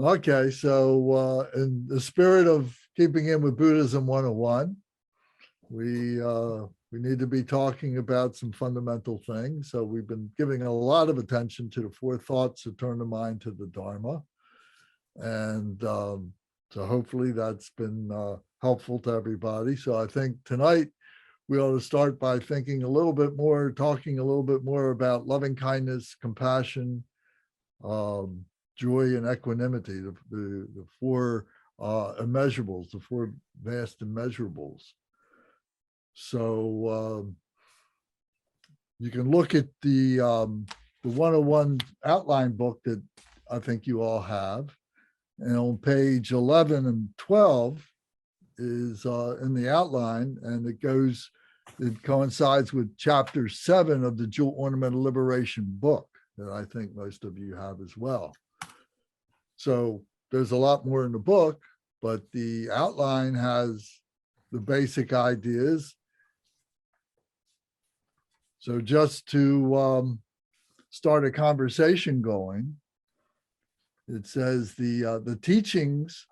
Okay, so in the spirit of keeping in with Buddhism 101, we need to be talking about some fundamental things. So we've been giving a lot of attention to the four thoughts that turn the mind to the Dharma. And so hopefully that's been helpful to everybody. So I think tonight we ought to start by thinking a little bit more, talking a little bit more about loving kindness, compassion, joy, and equanimity, the four immeasurables, the four vast immeasurables. So you can look at the 101 outline book that I think you all have. And on page 11 and 12 is in the outline, and it coincides with chapter 7 of the Jewel Ornamental Liberation book that I think most of you have as well. So there's a lot more in the book, but the outline has the basic ideas. So just to start a conversation going, it says the teachings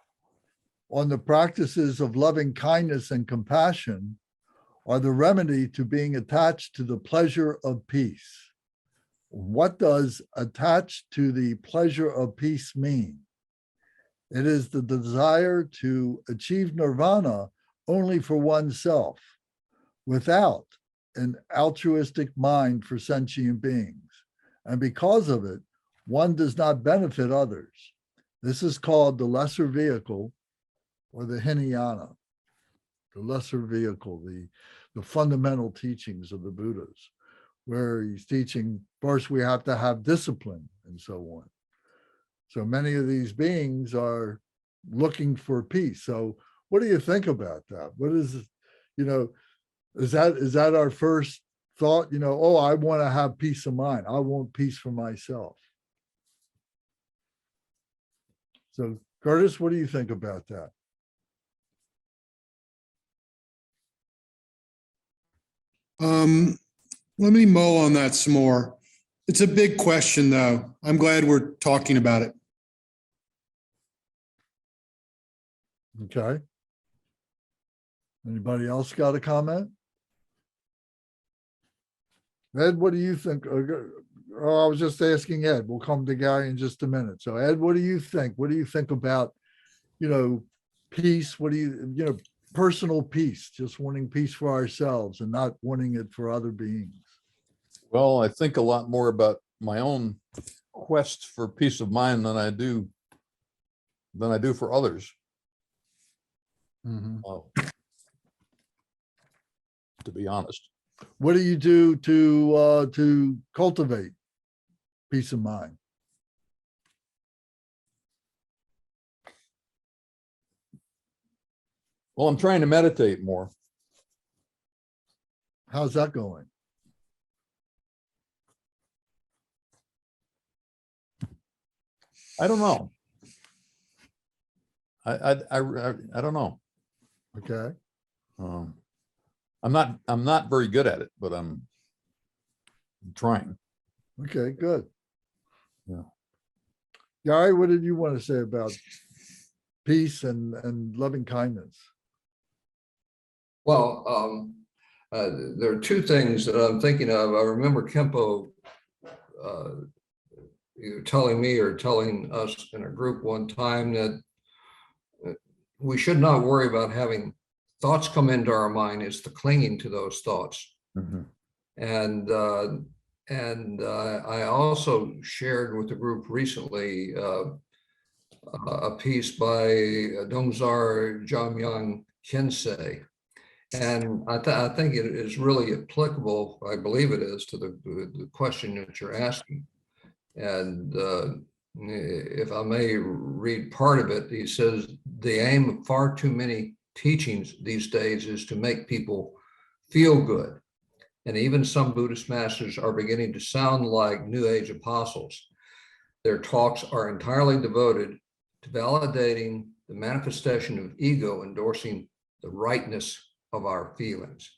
on the practices of loving kindness and compassion are the remedy to being attached to the pleasure of peace. What does attached to the pleasure of peace mean? It is the desire to achieve nirvana only for oneself, without an altruistic mind for sentient beings. And because of it, one does not benefit others. This is called the lesser vehicle, or the Hinayana, the lesser vehicle, the fundamental teachings of the Buddhas, where he's teaching, first we have to have discipline and so on. So many of these beings are looking for peace. So what do you think about that? What is, is that our first thought? Oh, I want to have peace of mind. I want peace for myself. So Curtis, what do you think about that? Let me mull on that some more. It's a big question, though. I'm glad we're talking about it. Okay. Anybody else got a comment? Ed, what do you think? Oh, I was just asking Ed. We'll come to Gary in just a minute. So Ed, what do you think? What do you think about, peace? What do you, personal peace, just wanting peace for ourselves and not wanting it for other beings? Well, I think a lot more about my own quest for peace of mind than I do for others. Mm-hmm. To be honest. What do you do to cultivate peace of mind? Well, I'm trying to meditate more. How's that going? I don't know. I don't know. Okay. I'm not very good at it, but I'm trying. Okay, good. Yeah. Gary, what did you want to say about peace and loving kindness? Well, there are two things that I'm thinking of. I remember Kempo either telling me or telling us in a group one time that we should not worry about having thoughts come into our mind. It's the clinging to those thoughts. Mm-hmm. And I also shared with the group recently a piece by Dongzar Jamyang Khyentse. And I think it is really applicable, I believe it is, to the question that you're asking. And if I may read part of it, he says, the aim of far too many teachings these days is to make people feel good. And even some Buddhist masters are beginning to sound like New Age apostles. Their talks are entirely devoted to validating the manifestation of ego, endorsing the rightness of our feelings,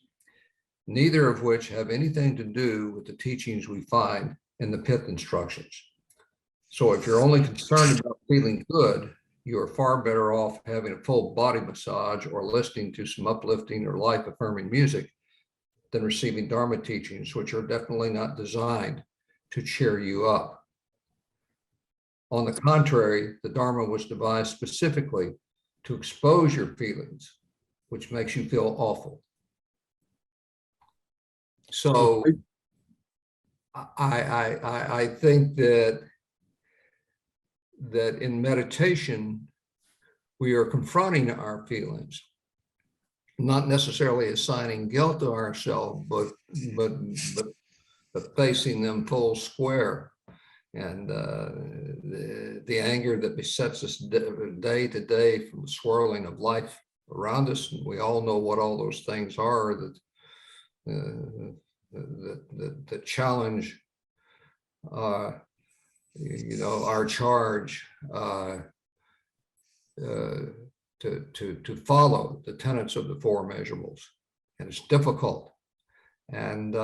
neither of which have anything to do with the teachings we find in the Pith instructions. So if you're only concerned about feeling good, you are far better off having a full body massage or listening to some uplifting or life affirming music than receiving Dharma teachings, which are definitely not designed to cheer you up. On the contrary, the Dharma was devised specifically to expose your feelings, which makes you feel awful. So I think that in meditation, we are confronting our feelings, not necessarily assigning guilt to ourselves, but facing them full square. And the anger that besets us day to day from the swirling of life around us, and we all know what all those things are that challenge, our charge to follow the tenets of the four measurables, and it's difficult. And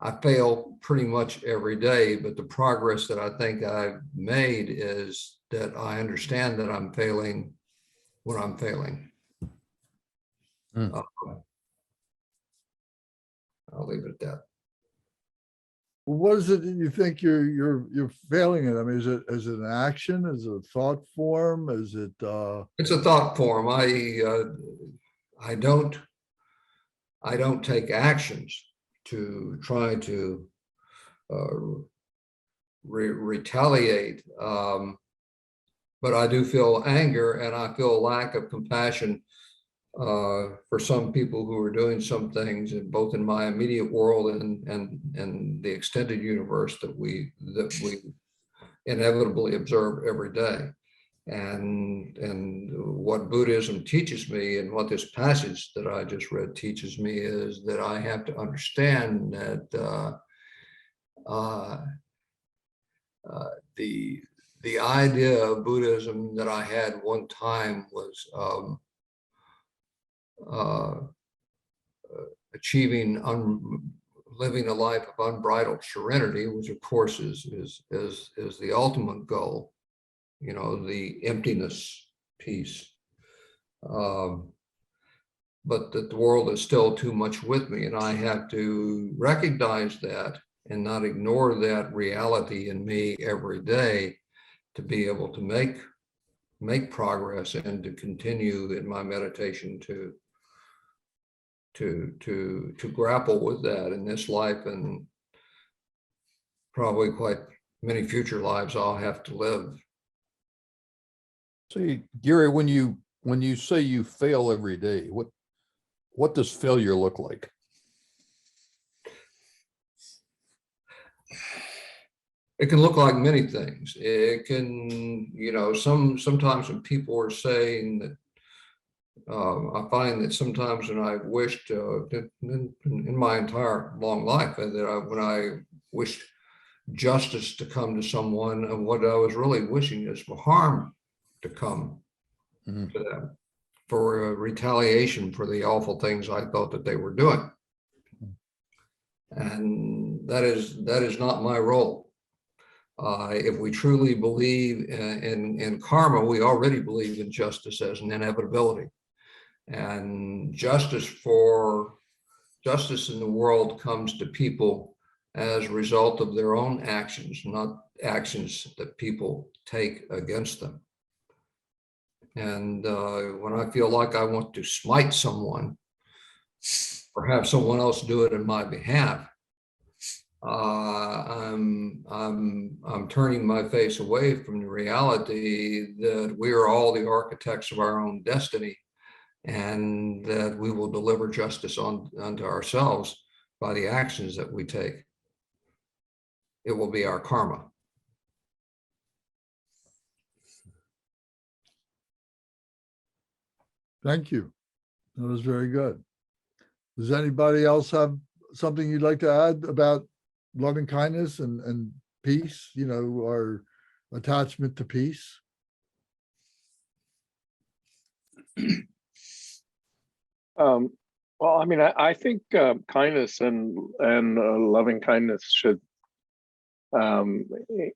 I fail pretty much every day, but the progress that I think I've made is that I understand that I'm failing when I'm failing. I'll leave it at that. What is it that you think you're failing at? I mean, is it an action? Is it a thought form? Is it It's a thought form. I don't take actions to try to retaliate, but I do feel anger, and I feel a lack of compassion for some people who are doing some things, both in my immediate world and the extended universe that we inevitably observe every day. And what Buddhism teaches me, and what this passage that I just read teaches me, is that I have to understand that the idea of Buddhism that I had one time was achieving living a life of unbridled serenity, which of course is the ultimate goal. The emptiness piece, but that the world is still too much with me, and I have to recognize that and not ignore that reality in me every day to be able to make progress and to continue in my meditation to grapple with that in this life, and probably quite many future lives I'll have to live. See, Gary, when you say you fail every day, what does failure look like? It can look like many things. It can, sometimes when people are saying that, I find that sometimes when I've wished in my entire long life, when I wished justice to come to someone, and what I was really wishing is for harm to come to them, for retaliation for the awful things I thought that they were doing. And that is not my role. If we truly believe in karma, we already believe in justice as an inevitability. And justice in the world comes to people as a result of their own actions, not actions that people take against them. And when I feel like I want to smite someone, or have someone else do it in my behalf, I'm turning my face away from the reality that we are all the architects of our own destiny, and that we will deliver justice unto ourselves by the actions that we take. It will be our karma. Thank you. That was very good. Does anybody else have something you'd like to add about loving kindness and peace, our attachment to peace? Well, I mean, I think kindness and loving kindness should it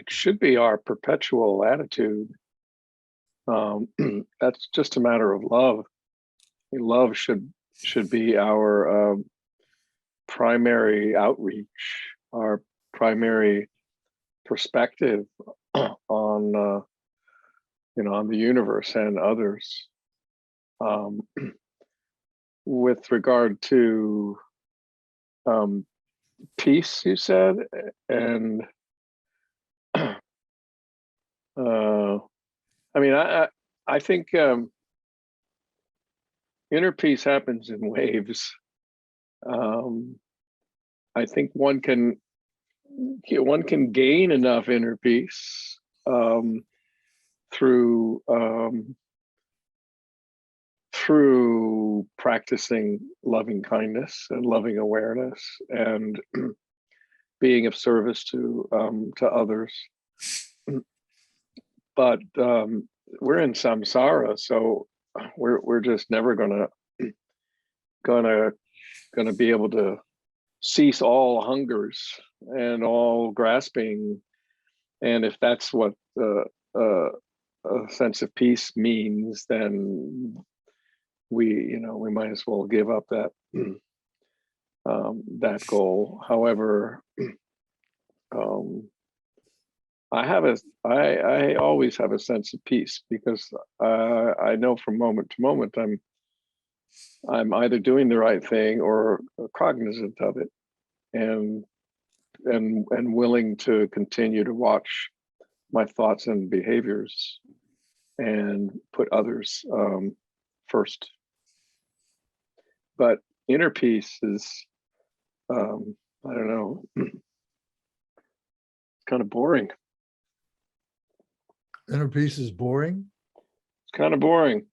should be our perpetual attitude. That's just a matter of love. Love should be our primary outreach, our primary perspective on on the universe and others. With regard to peace, you said, and I think inner peace happens in waves. I think one can gain enough inner peace through practicing loving kindness and loving awareness and being of service to others. But we're in samsara, so we're just never gonna be able to cease all hungers and all grasping. And if that's what a sense of peace means, then we might as well give up that that goal. However, I always have a sense of peace because I know from moment to moment I'm either doing the right thing or cognizant of it, and willing to continue to watch my thoughts and behaviors and put others first. But inner peace is, I don't know, it's kind of boring. Inner peace is boring. It's kind of boring.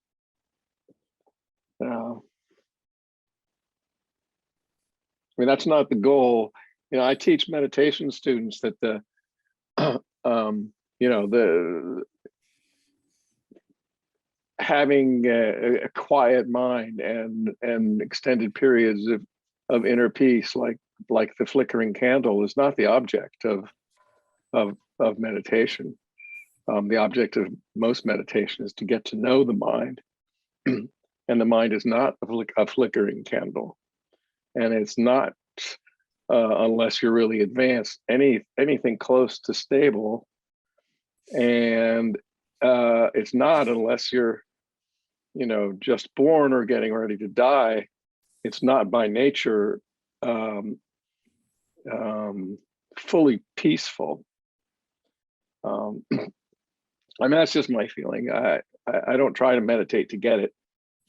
That's not the goal. I teach meditation students that the having a quiet mind and extended periods of inner peace, like the flickering candle, is not the object of meditation. The object of most meditation is to get to know the mind, and the mind is not a flickering candle, and it's not unless you're really advanced anything close to stable, and it's not unless you're just born or getting ready to die. It's not by nature fully peaceful. That's just my feeling. I don't try to meditate to get it.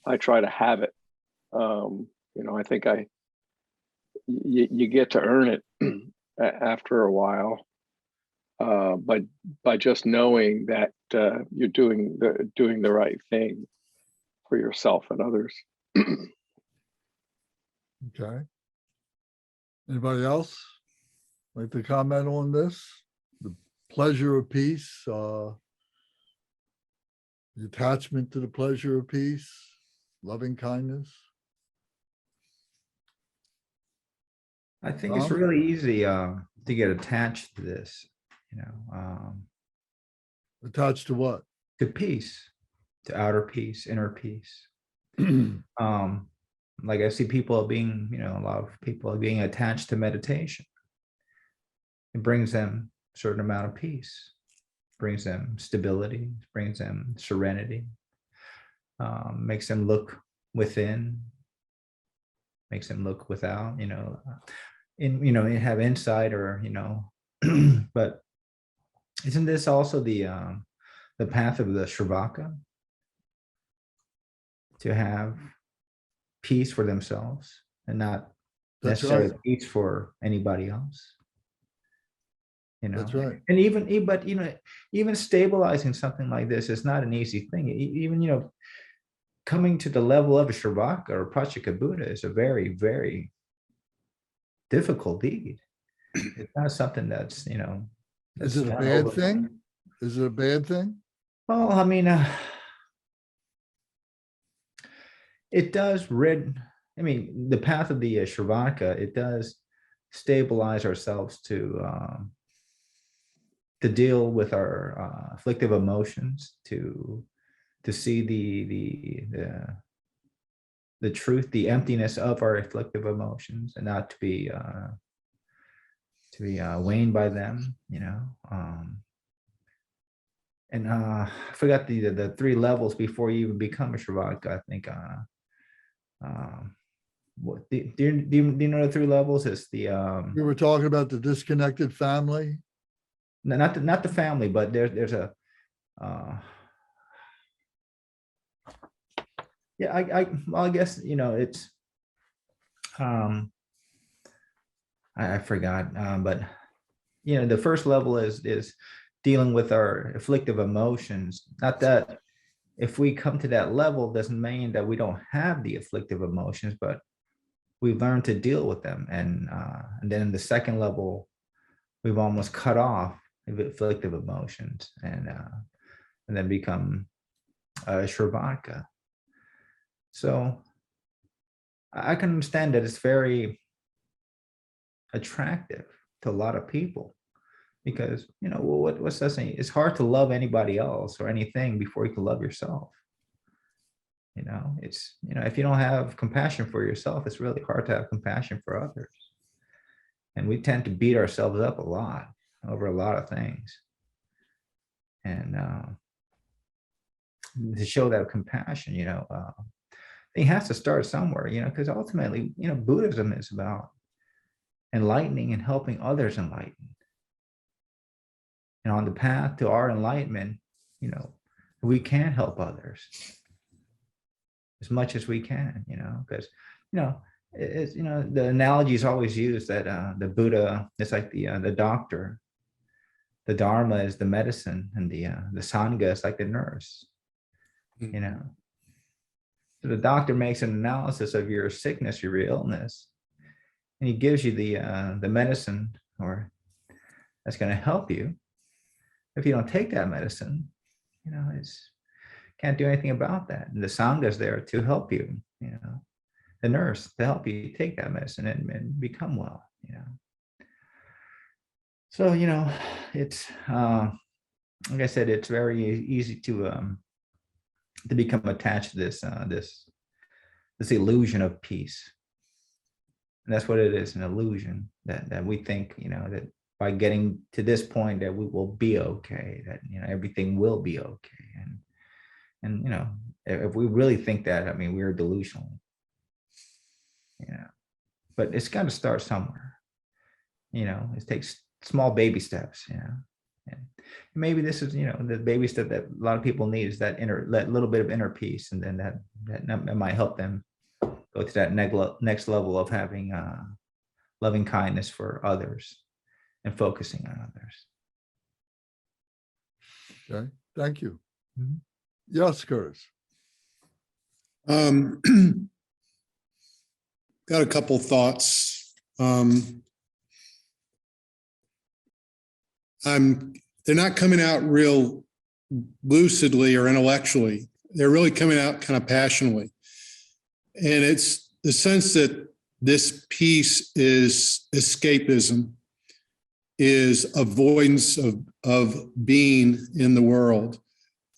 I try to have it. I think you get to earn it after a while, by just knowing that you're doing the right thing for yourself and others. Okay. Anybody else like to comment on this? The pleasure of peace, the attachment to the pleasure of peace, loving kindness. I think it's really easy to get attached to this, Attached to what? to peace, to outer peace, inner peace. Like I see people being, a lot of people are being attached to meditation. It brings them a certain amount of peace, brings them stability, brings them serenity, makes them look within, makes them look without, have insight, or, but isn't this also the path of the Shravaka? To have peace for themselves and not That's necessarily right. peace for anybody else. That's right. And even stabilizing something like this is not an easy thing. Even coming to the level of a Shravaka or Pachaka Buddha is a very, very difficult deed. It's not something that's Is it a done bad overnight. thing? Is it a bad thing? Well, it does the path of the Shravaka, it does stabilize ourselves to deal with our afflictive emotions, to see the truth, the emptiness of our afflictive emotions, and not to be waned by them, you know. And I forgot the three levels before you even become a Sravaka. I think. What do you know the three levels? It's the We were talking about the disconnected family. no, not the family, but there's a yeah, well, I guess, you know, it's I forgot, but you know, the first level is dealing with our afflictive emotions. Not that if we come to that level doesn't mean that we don't have the afflictive emotions, but we've learned to deal with them. And then in the second level, we've almost cut off the afflictive emotions and then become a Shravaka. So I can understand that it's very attractive to a lot of people, because, you know, well, what's that saying? It's hard to love anybody else or anything before you can love yourself. You know, it's, you know, if you don't have compassion for yourself, it's really hard to have compassion for others. And we tend to beat ourselves up a lot over a lot of things. And to show that compassion, you know, it has to start somewhere, you know, because ultimately, you know, Buddhism is about enlightening and helping others enlighten. And on the path to our enlightenment, you know, we can help others as much as we can, you know, because, you know, it's, you know, the analogy is always used that the Buddha is like the doctor, the Dharma is the medicine, and the Sangha is like the nurse, you know. So the doctor makes an analysis of your sickness, your illness, and he gives you the medicine or that's going to help you. If you don't take that medicine, you know, it's can't do anything about that. And the Sangha is there to help you, you know, the nurse to help you take that medicine and become well, you know. So, you know, it's like I said, it's very easy to become attached to this this illusion of peace. And that's what it is, an illusion that we think, you know, that by getting to this point that we will be okay, that, you know, everything will be okay. And you know, if we really think that, I mean, we're delusional. Yeah. But it's got to start somewhere. You know, it takes small baby steps, you know. And maybe this is, you know, the baby step that a lot of people need is that little bit of inner peace, and then that might help them go to that next level of having loving kindness for others and focusing on others. Okay, thank you. Mhm. Yes, Curtis. Got a couple thoughts. They're not coming out real lucidly or intellectually. They're really coming out kind of passionately. And it's the sense that this peace is escapism, is avoidance of being in the world,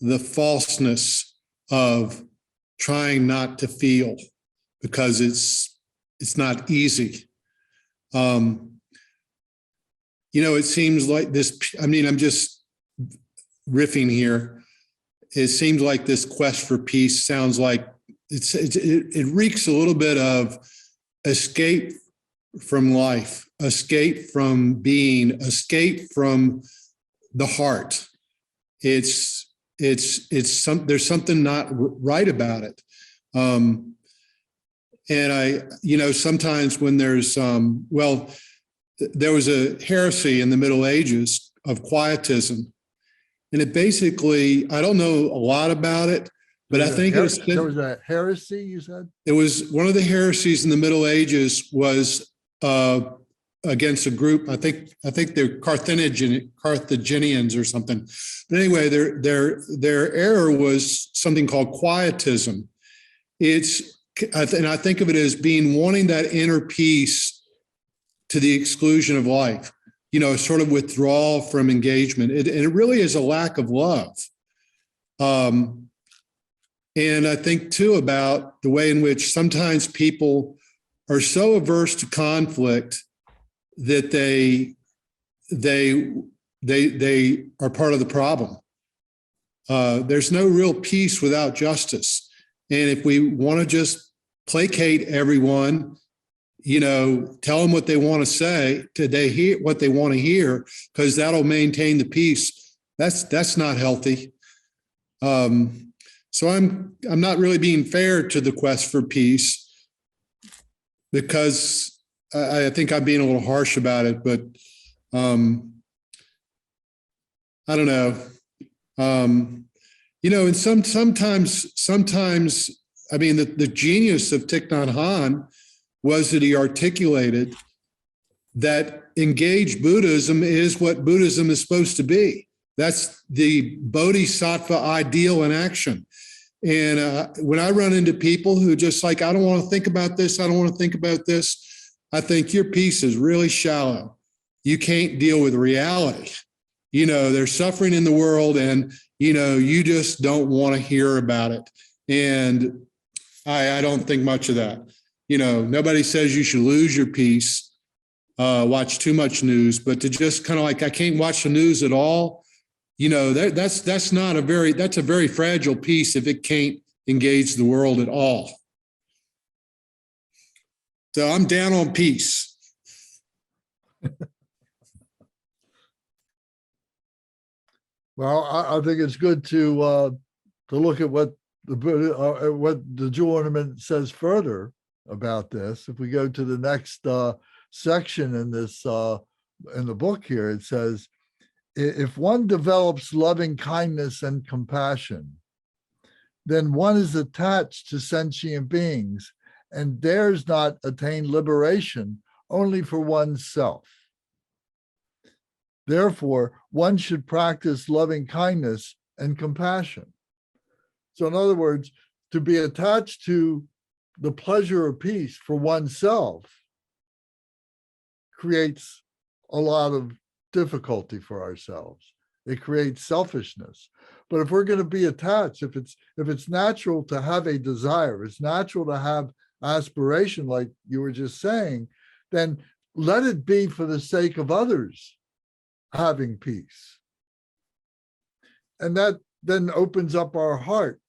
the falseness of trying not to feel because it's not easy. You know, it seems like this, I mean, I'm just riffing here. It seems like this quest for peace sounds like it reeks a little bit of escape from life, escape from being, escape from the heart. It's there's something not right about it. And you know, sometimes when there's, there was a heresy in the Middle Ages of Quietism. And it basically, I don't know a lot about it, but I think there was a heresy, you said? it was one of the heresies in the Middle Ages was against a group. I think they're Carthaginians or something. But anyway, their error was something called Quietism. And I think of it as being wanting that inner peace to the exclusion of life, sort of withdrawal from engagement. And it really is a lack of love. And I think too about the way in which sometimes people are so averse to conflict that they are part of the problem. There's no real peace without justice. And if we want to just placate everyone, tell them what they want to say, they hear what they want to hear, because that'll maintain the peace. That's not healthy. So I'm not really being fair to the quest for peace, because I think I'm being a little harsh about it, but I don't know. And sometimes, I mean, the genius of Thich Nhat Hanh was that he articulated that engaged Buddhism is what Buddhism is supposed to be. That's the bodhisattva ideal in action. And when I run into people who just like, I don't want to think about this, I don't want to think about this, I think your piece is really shallow. You can't deal with reality. There's suffering in the world, and, you just don't want to hear about it. And I don't think much of that. Nobody says you should lose your peace, watch too much news, but to just kind of like, I can't watch the news at all. That's a very fragile piece if it can't engage the world at all. So I'm down on peace. Well, I think it's good to look at what the jewel ornament says further about this. If we go to the next section in this in the book here, it says, if one develops loving kindness and compassion, then one is attached to sentient beings and dares not attain liberation only for oneself. Therefore, one should practice loving kindness and compassion. So in other words, to be attached to the pleasure of peace for oneself creates a lot of difficulty for ourselves. It creates selfishness. But if we're going to be attached, if it's natural to have a desire, it's natural to have aspiration, like you were just saying, then let it be for the sake of others having peace. And that then opens up our heart,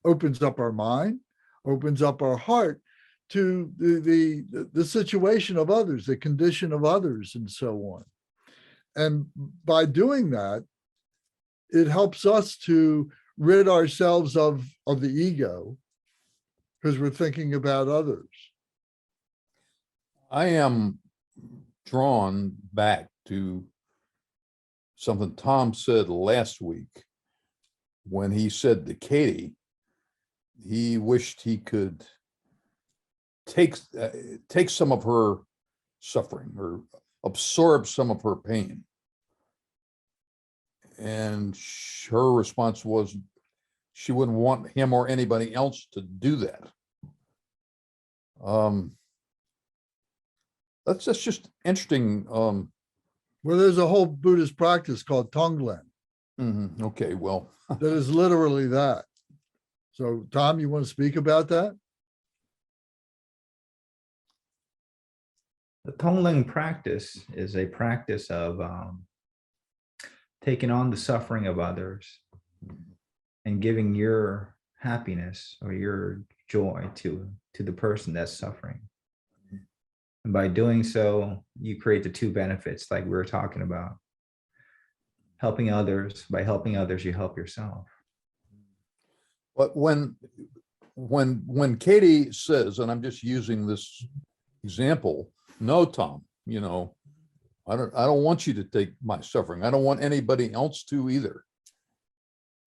opens up our mind, opens up our heart to the situation of others, the condition of others, and so on. And by doing that, it helps us to rid ourselves of the ego, because we're thinking about others. I am drawn back to something Tom said last week when he said to Katie, he wished he could take some of her suffering or absorb some of her pain. And her response was she wouldn't want him or anybody else to do that. That's just interesting. Well, there's a whole Buddhist practice called Tonglen Okay, well, that is literally that. So, Tom, you want to speak about that? The Tonglen practice is a practice of taking on the suffering of others and giving your happiness or your joy to the person that's suffering. And by doing so, you create the two benefits like we were talking about. Helping others, by helping others, you help yourself. but when Katie says, and I'm just using this example, no, Tom, I don't want you to take my suffering. I don't want anybody else to either.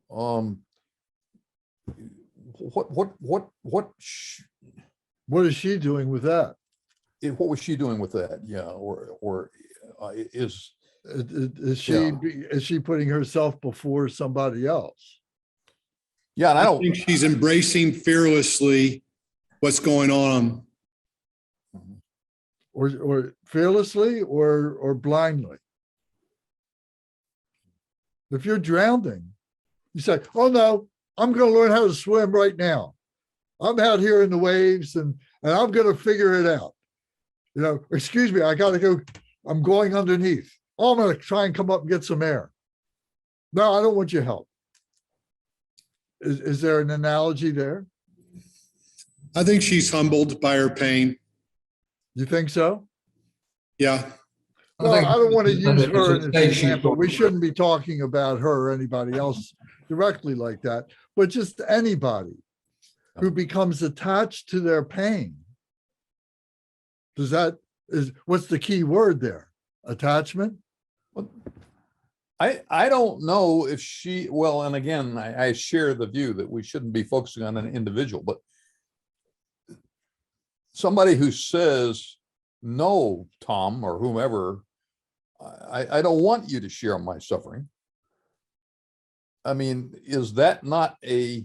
What What is she doing with that? what was she doing with that? Yeah, is Is she putting herself before somebody else? yeah, and I I don't think she's embracing fearlessly what's going on. or fearlessly or blindly. If you're drowning, you say, oh no, I'm going to learn how to swim right now. I'm out here in the waves and I'm going to figure it out. You know, excuse me, I got to go. I'm going underneath. Oh, I'm going to try and come up and get some air. No, I don't want your help. Is there an analogy there? I think she's humbled by her pain. You think so? Yeah. Well, I don't want to use her as an stage she's example. We going shouldn't be talking about her or anybody else directly like that, but just anybody who becomes attached to their pain. What's the key word there? Attachment? I don't know if she, well, and again, I share the view that we shouldn't be focusing on an individual, but somebody who says, no, Tom or whomever, I don't want you to share my suffering. I mean, is that not a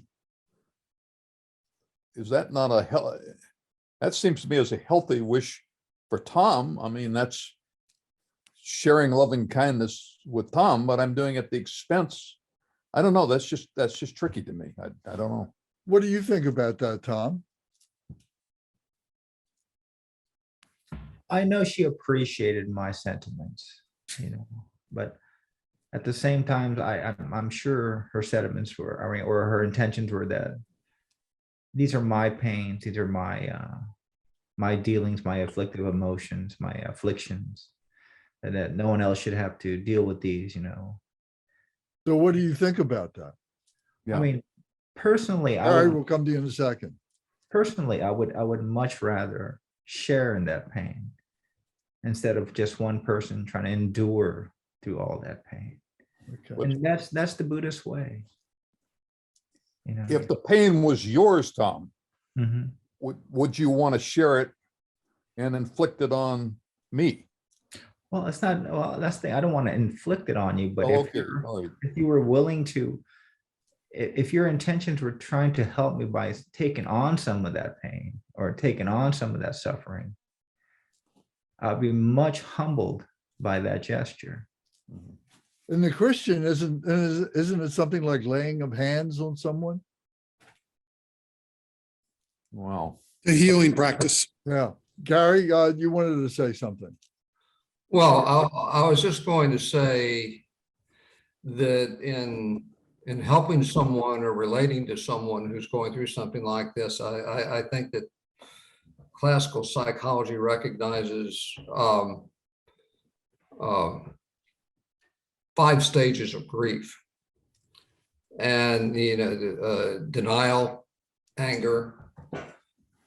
that seems to me as a healthy wish for Tom. I mean, that's sharing loving kindness with Tom, but I'm doing it at the expense. I don't know. That's just tricky to me. I don't know. What do you think about that, Tom? I know she appreciated my sentiments, but at the same time, I'm sure her sentiments were, or her intentions were that these are my pains, these are my dealings, my afflictive emotions, my afflictions, and that no one else should have to deal with these, So what do you think about that? Yeah. I mean, personally, All right, we'll come to you in a second. I would much rather share in that pain instead of just one person trying to endure through all that pain. Okay. And that's the Buddhist way. If the pain was yours, Tom, Mhm. would you want to share it and inflict it on me? Well, it's not, well, that's the, I don't want to inflict it on you, but Oh, if okay. you're, All right. if you were willing to, if your intentions were trying to help me by taking on some of that pain or taking on some of that suffering, I'll be much humbled by that gesture. In the Christian, isn't it something like laying of hands on someone? Wow. The healing practice. Yeah. Gary, you wanted to say something. Well, I was just going to say that in helping someone or relating to someone who's going through something like this, I think that classical psychology recognizes 5 stages of grief, and denial, anger,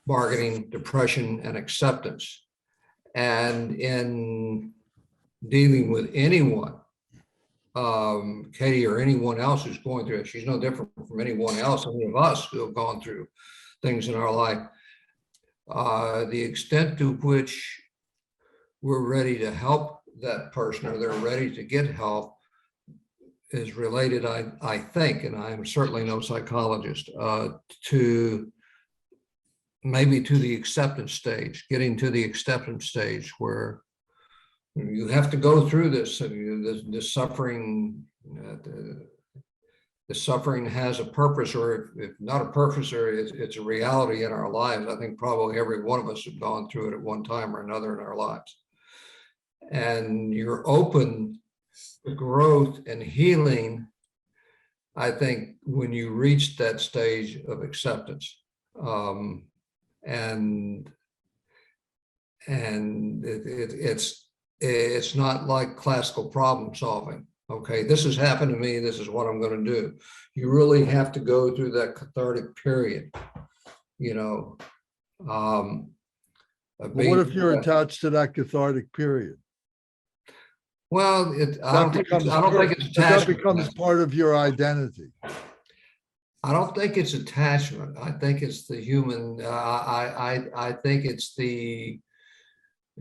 bargaining, depression, and acceptance. And in dealing with anyone, Katie or anyone else who's going through it, she's no different from anyone else, any of us who have gone through things in our life. The extent to which we're ready to help that person or they're ready to get help is related, I think, and I'm certainly no psychologist, to maybe to the acceptance stage, getting to the acceptance stage where you have to go through this. The suffering, the suffering has a purpose, or if not a purpose, or it's a reality in our lives. I think probably every one of us have gone through it at one time or another in our lives. And you're open to growth and healing, I think, when you reach that stage of acceptance. And it's not like classical problem solving. Okay, this has happened to me, this is what I'm going to do. You really have to go through that cathartic period, But what if you're attached to that cathartic period? Well, I don't think it's attachment. That becomes part of your identity. I don't think it's attachment. I think it's the human. I think it's the,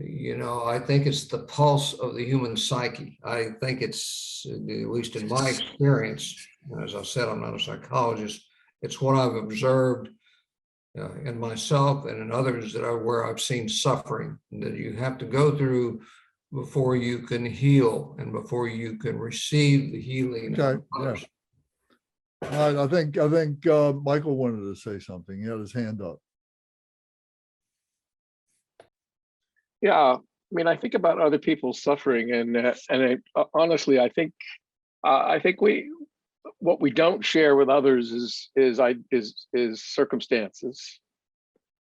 I think it's the pulse of the human psyche. I think it's, at least in my experience, as I said, I'm not a psychologist. It's what I've observed in myself and in others where I've seen suffering that you have to go through before you can heal and before you can receive the healing Okay, of others. All right, I think Michael wanted to say something. He had his hand up. Yeah, I mean, I think about other people's suffering, and honestly, I think what we don't share with others is circumstances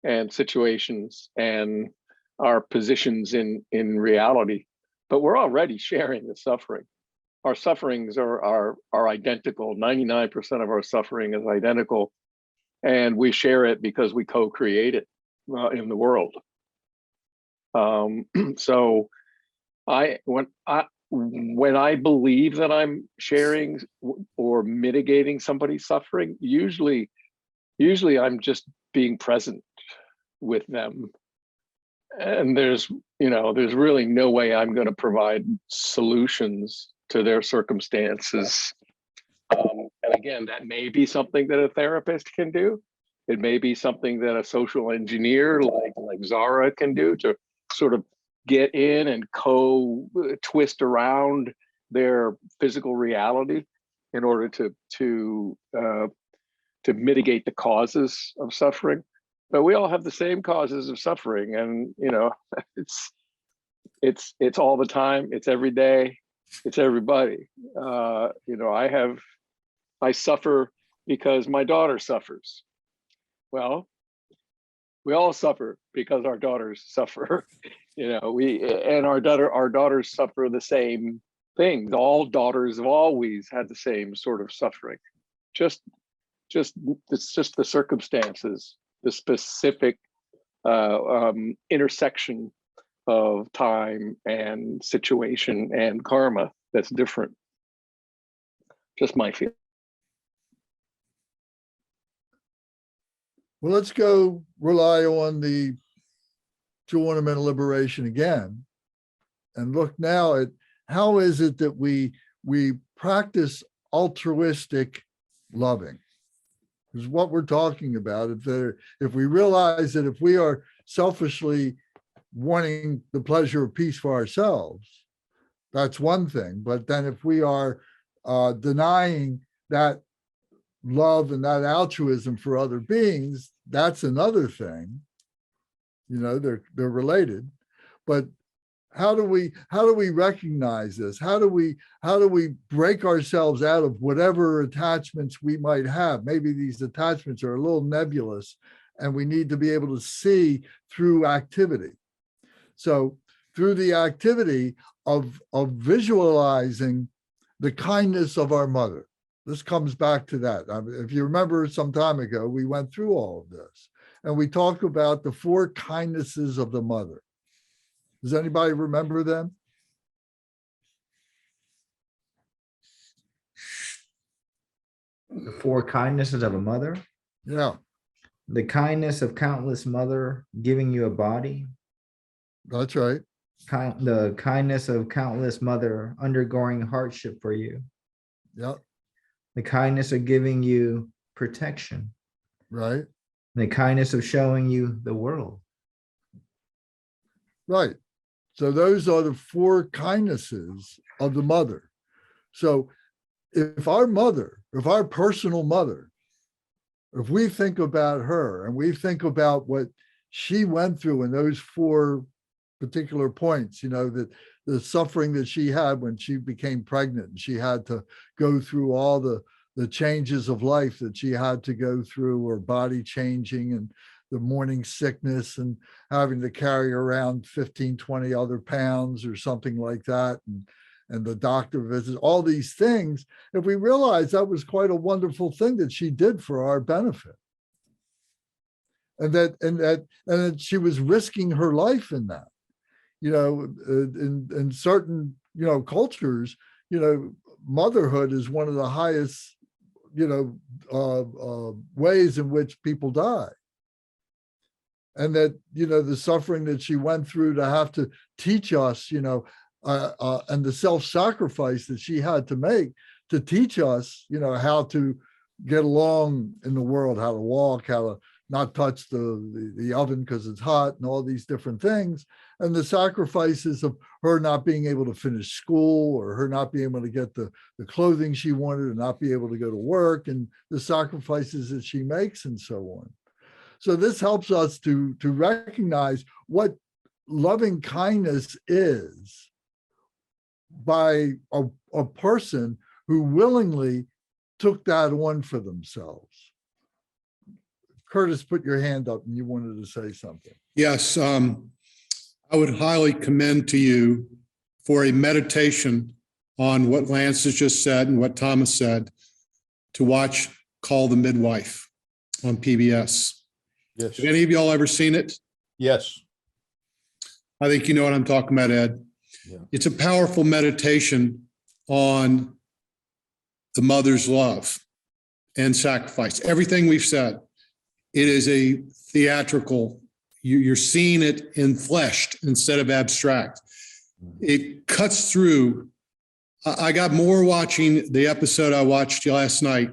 and situations and our positions in reality, but we're already sharing the suffering. Our sufferings are identical. 99% of our suffering is identical, and we share it because we co-create it in the world. So when I believe that I'm sharing or mitigating somebody's suffering, usually I'm just being present with them. And there's really no way I'm going to provide solutions to their circumstances. And again, that may be something that a therapist can do. It may be something that a social engineer like Zara can do to sort of get in and twist around their physical reality in order to mitigate the causes of suffering. But we all have the same causes of suffering, and it's all the time. It's every day. It's everybody. I suffer because my daughter suffers. Well, we all suffer because our daughters suffer. Our daughters suffer the same things. All daughters have always had the same sort of suffering. It's just the circumstances, the specific intersection of time and situation and karma that's different. Just my feeling. Well, let's go rely on the Two Ornamental Liberation again and look now at how is it that we practice altruistic loving. Because what we're talking about, if we realize that if we are selfishly wanting the pleasure of peace for ourselves, that's one thing. But then if we are denying that love and that altruism for other beings, that's another thing. They're related. But how do we recognize this? How do we break ourselves out of whatever attachments we might have? Maybe these attachments are a little nebulous and we need to be able to see through activity. So through the activity of visualizing the kindness of our mother. This comes back to that. If you remember some time ago, we went through all of this and we talked about the 4 kindnesses of the mother. Does anybody remember them? The 4 kindnesses of a mother. Yeah, The kindness of countless mother giving you a body. that's right. The kindness of countless mother undergoing hardship for you. Yeah, The kindness of giving you protection. right. The kindness of showing you the world. Right. So those are the 4 kindnesses of the mother. So if our personal mother, if we think about her and we think about what she went through in those 4 particular points, that the suffering that she had when she became pregnant, and she had to go through all the changes of life that she had to go through, her body changing and the morning sickness and having to carry around 15, 20 other pounds or something like that. And the doctor visits, all these things. If we realize that was quite a wonderful thing that she did for our benefit. And that she was risking her life in that, in certain, cultures, motherhood is one of the highest, ways in which people die. And that, the suffering that she went through to have to teach us, and the self-sacrifice that she had to make to teach us, how to get along in the world, how to walk, how not touch the oven because it's hot and all these different things. And the sacrifices of her not being able to finish school, or her not being able to get the clothing she wanted, and not be able to go to work, and the sacrifices that she makes and so on. So this helps us to recognize what loving kindness is by a person who willingly took that on for themselves. Curtis, put your hand up and you wanted to say something. Yes, I would highly commend to you for a meditation on what Lance has just said and what Thomas said, to watch Call the Midwife on PBS. Yes. Have any of y'all ever seen it? Yes. I think you know what I'm talking about, Ed. Yeah. It's a powerful meditation on the mother's love and sacrifice. Everything we've said, it is a theatrical, you're seeing it in fleshed instead of abstract. It cuts through. I got more watching the episode I watched last night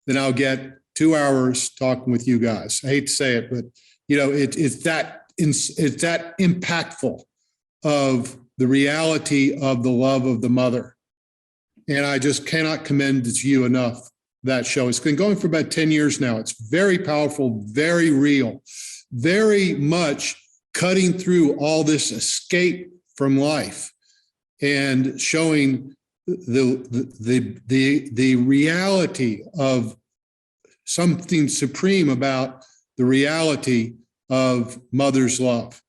than I'll get 2 hours talking with you guys. I hate to say it, but it's that impactful of the reality of the love of the mother. And I just cannot commend to you enough that show. It's been going for about 10 years now. It's very powerful, very real, very much cutting through all this escape from life and showing the reality of something supreme about the reality of mother's love.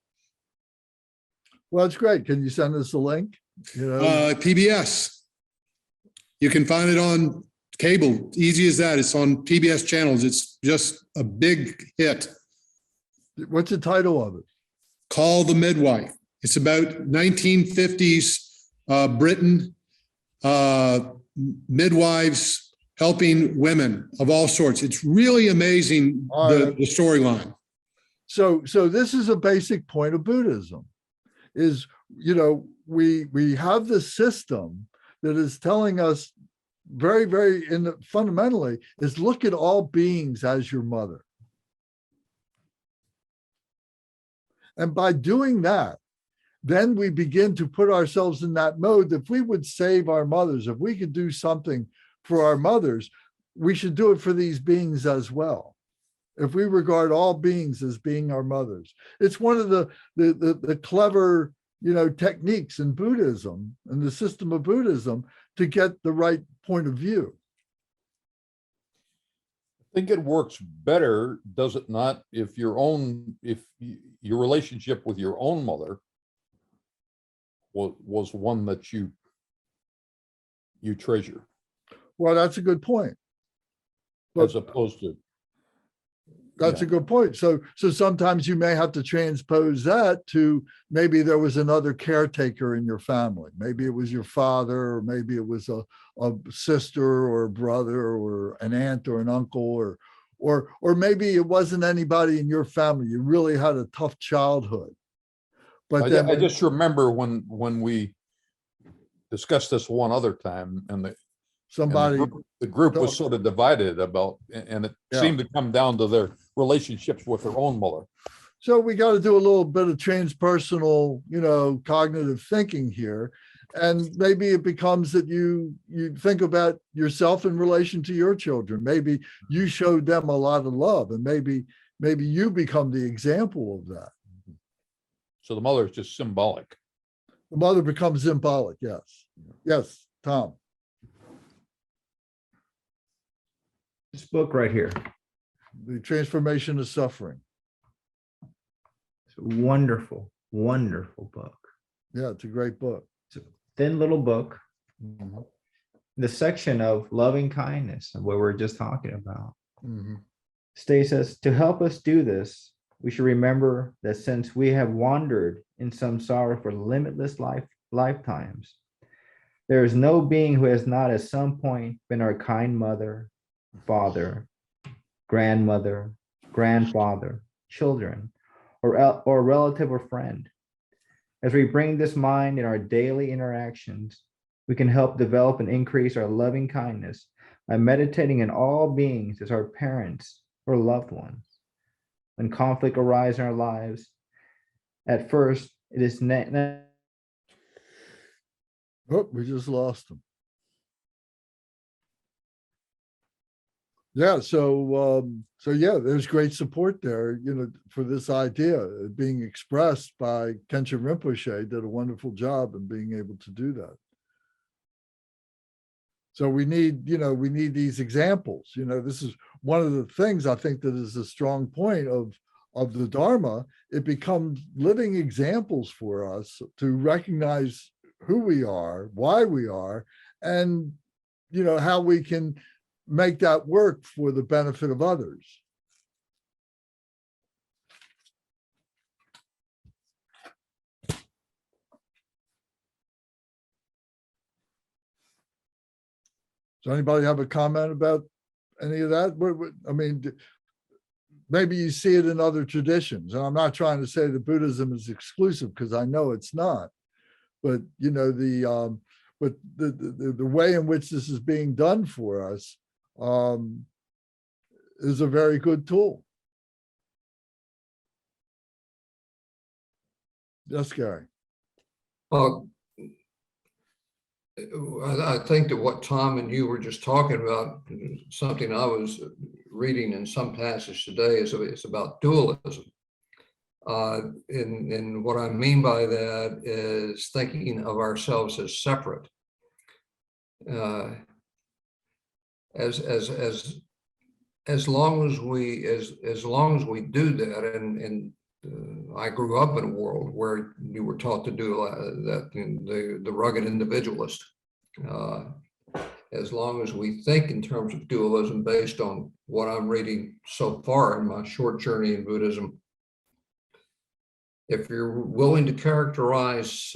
Well, it's great. Can you send us a link? PBS. You can find it on cable. Easy as that. It's on PBS channels. It's just a big hit. What's the title of it? Call the Midwife. It's about 1950s Britain, midwives helping women of all sorts. It's really amazing, the storyline. So this is a basic point of Buddhism, is, we have this system that is telling us very, very fundamentally is look at all beings as your mother. And by doing that, then we begin to put ourselves in that mode that if we would save our mothers, if we could do something for our mothers, we should do it for these beings as well. If we regard all beings as being our mothers, it's one of the clever, techniques in Buddhism and the system of Buddhism to get the right point of view. I think it works better, does it not, if your relationship with your own mother was one that you treasure. Well, that's a good point. As opposed to. That's a good point. So sometimes you may have to transpose that to maybe there was another caretaker in your family. Maybe it was your father, or maybe it was a sister or a brother or an aunt or an uncle, or maybe it wasn't anybody in your family. You really had a tough childhood. But then I just remember when we discussed this one other time, and the group was sort of divided about, and it seemed to come down to their relationships with their own mother. So we got to do a little bit of transpersonal, cognitive thinking here. And maybe it becomes that you think about yourself in relation to your children. Maybe you showed them a lot of love, and maybe you become the example of that. So the mother is just symbolic. The mother becomes symbolic. Yes. Yes, Tom. This book right here. The Transformation of Suffering. It's a wonderful, wonderful book. Yeah, it's a great book. It's a thin little book. The section of loving kindness, what we're just talking about, states us, to help us do this, we should remember that since we have wandered in samsara for limitless lifetimes, there is no being who has not at some point been our kind mother, father, grandmother, grandfather, children, or relative or friend. As we bring this mind in our daily interactions, we can help develop and increase our loving kindness by meditating in all beings as our parents or loved ones. when conflict arises in our lives, at first it is Oh, we just lost them. Yeah, so yeah, there's great support there, for this idea being expressed by Kenshin Rinpoche. Did a wonderful job in being able to do that. So we need these examples. This is one of the things I think that is a strong point of the Dharma. It becomes living examples for us to recognize who we are, why we are, and how we can make that work for the benefit of others. Does anybody have a comment about any of that? I mean, maybe you see it in other traditions, and I'm not trying to say that Buddhism is exclusive, because I know it's not. But the way in which this is being done for us is a very good tool. Yes, Gary. Well, I think that what Tom and you were just talking about, something I was reading in some passage today, is about dualism. And what I mean by that is thinking of ourselves as separate. As long as we do that, and I grew up in a world where you were taught to do that, the rugged individualist. As long as we think in terms of dualism, based on what I'm reading so far in my short journey in Buddhism, if you're willing to characterize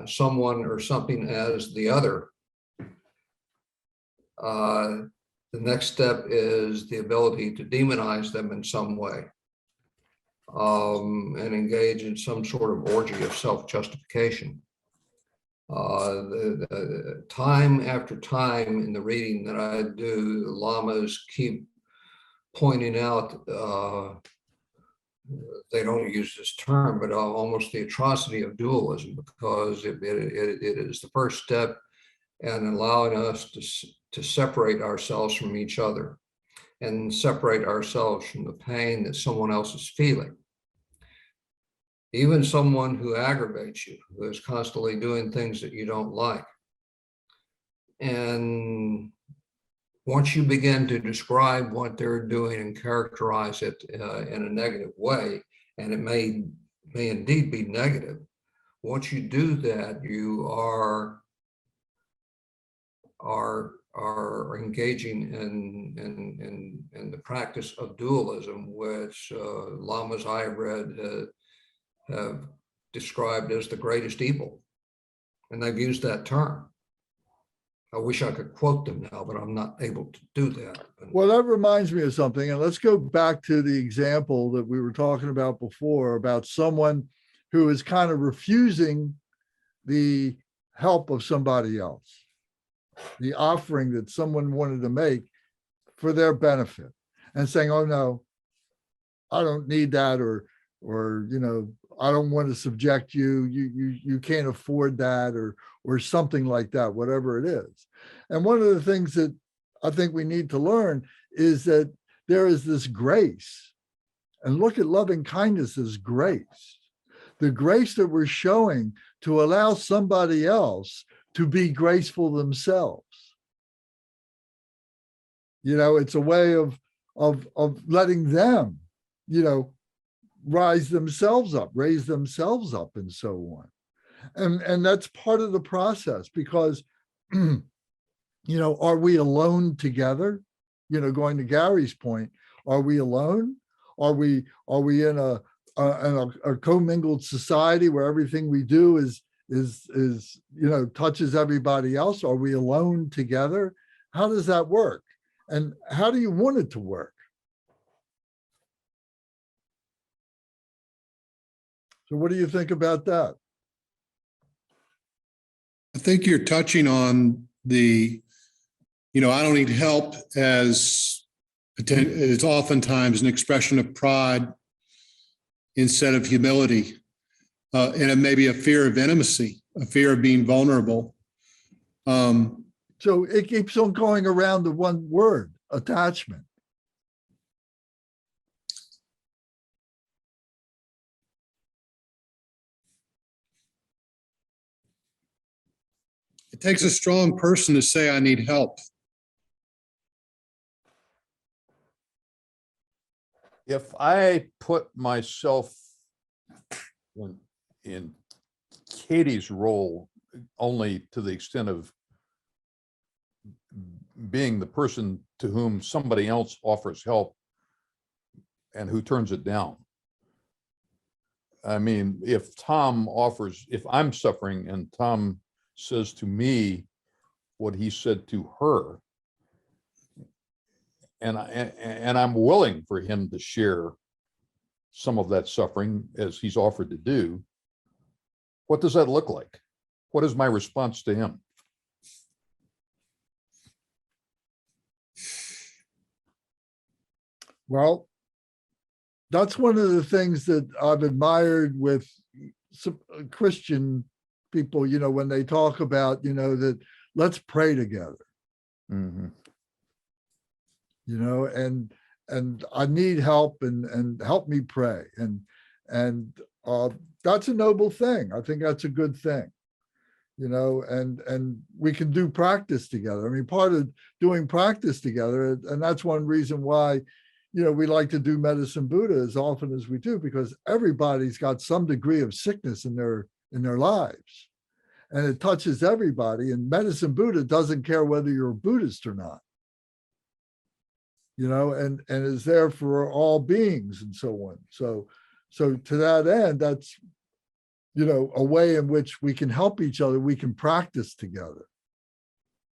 someone or something as the other, the next step is the ability to demonize them in some way, and engage in some sort of orgy of self-justification. Time after time in the reading that I do, the lamas keep pointing out, they don't use this term, but almost the atrocity of dualism, because it is the first step in allowing us to separate ourselves from each other and separate ourselves from the pain that someone else is feeling. Even someone who aggravates you, who is constantly doing things that you don't like. And once you begin to describe what they're doing and characterize it in a negative way, and it may indeed be negative, once you do that, you are engaging in the practice of dualism, which lamas I have read have described as the greatest evil. And they've used that term. I wish I could quote them now, but I'm not able to do that. Well, that reminds me of something. And let's go back to the example that we were talking about before, about someone who is kind of refusing the help of somebody else, the offering that someone wanted to make for their benefit, and saying, oh, no, I don't need that, or I don't want to subject you. You can't afford that, or something like that, whatever it is. And one of the things that I think we need to learn is that there is this grace, and look at loving kindness as grace, the grace that we're showing to allow somebody else to be graceful themselves. It's a way of letting them, raise themselves up, and so on. And that's part of the process, because, are we alone together? Going to Gary's point, are we alone? Are we in a commingled society where everything we do is touches everybody else? Are we alone together? How does that work? And how do you want it to work? So what do you think about that? I think you're touching on I don't need help as it's oftentimes an expression of pride instead of humility. And it may be a fear of intimacy, a fear of being vulnerable. So it keeps on going around the one word, attachment. It takes a strong person to say, I need help. If I put myself in Katie's role only to the extent of being the person to whom somebody else offers help and who turns it down. I mean, if I'm suffering and Tom says to me what he said to her, and I'm willing for him to share some of that suffering as he's offered to do, what does that look like? What is my response to him? Well, that's one of the things that I've admired with some Christian people, you know, when they talk about, you know, that let's pray together. Mm-hmm. You know, and I need help and help me pray. And that's a noble thing. I think that's a good thing, you know, and we can do practice together. I mean, part of doing practice together, and that's one reason why, you know, we like to do Medicine Buddha as often as we do, because everybody's got some degree of sickness in their lives. And it touches everybody. And Medicine Buddha doesn't care whether you're a Buddhist or not. You know, and is there for all beings and so on. So to that end, that's, you know, a way in which we can help each other. We can practice together,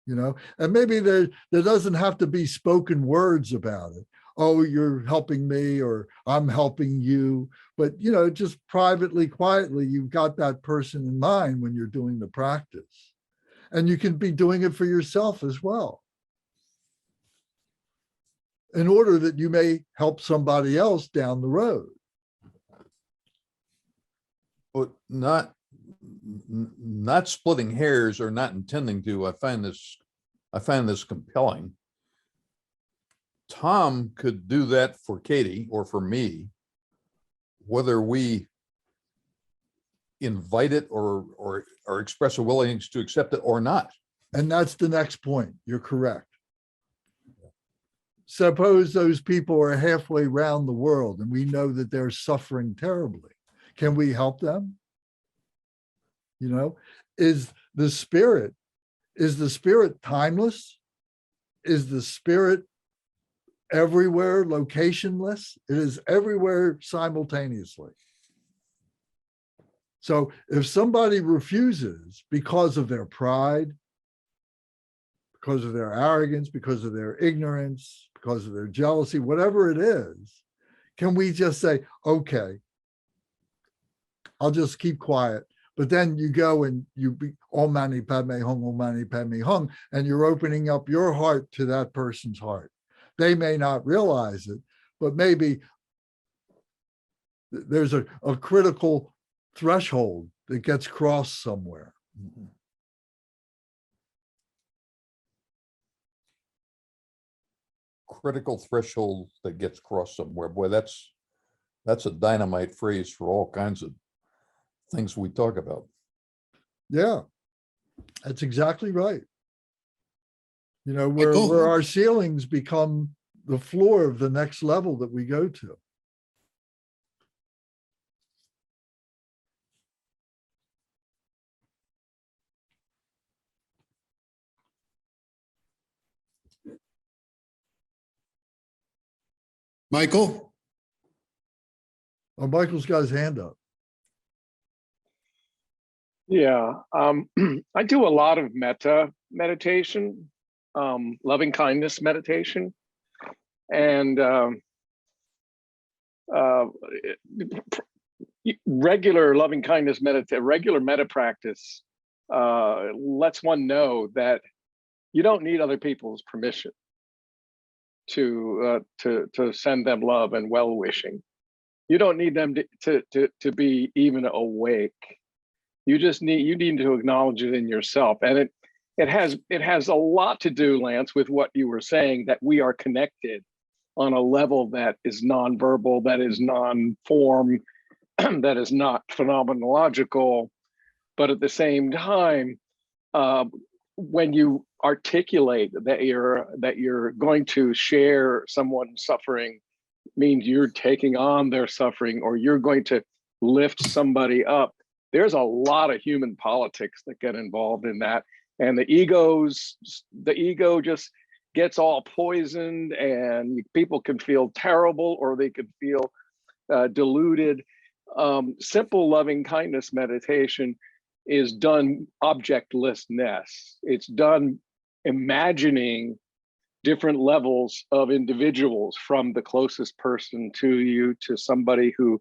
you know, and maybe there doesn't have to be spoken words about it. Oh, you're helping me or I'm helping you. But, you know, just privately, quietly, you've got that person in mind when you're doing the practice. And you can be doing it for yourself as well, in order that you may help somebody else down the road. But not splitting hairs or not intending to. I find this compelling. Tom could do that for Katie or for me, whether we invite it or express a willingness to accept it or not. And that's the next point. You're correct. Suppose those people are halfway around the world and we know that they're suffering terribly. Can we help them? You know, is the spirit timeless? Is the spirit everywhere, locationless? It is everywhere simultaneously. So if somebody refuses because of their pride, because of their arrogance, because of their ignorance, because of their jealousy, whatever it is, can we just say, okay, I'll just keep quiet. But then you go and you be Om Mani Padme Hum, Om Mani Padme Hum, and you're opening up your heart to that person's heart. They may not realize it, but maybe there's a critical threshold that gets crossed somewhere. Mm-hmm. Critical threshold that gets crossed somewhere. Boy, that's a dynamite phrase for all kinds of things we talk about. Yeah, that's exactly right. You know, where our ceilings become the floor of the next level that we go to. Michael? Oh, Michael's got his hand up. Yeah, I do a lot of metta meditation, loving kindness meditation, and regular loving kindness regular metta practice lets one know that you don't need other people's permission to send them love and well-wishing. You don't need them to be even awake. You need to acknowledge it in yourself. And it has a lot to do, Lance, with what you were saying, that we are connected on a level that is nonverbal, that is non-form, that is not phenomenological. But at the same time, when you articulate that you're going to share someone's suffering, means you're taking on their suffering, or you're going to lift somebody up. There's a lot of human politics that get involved in that. And the ego just gets all poisoned, and people can feel terrible, or they could feel deluded. Simple loving kindness meditation is done objectlessness. It's done imagining different levels of individuals, from the closest person to you, to somebody who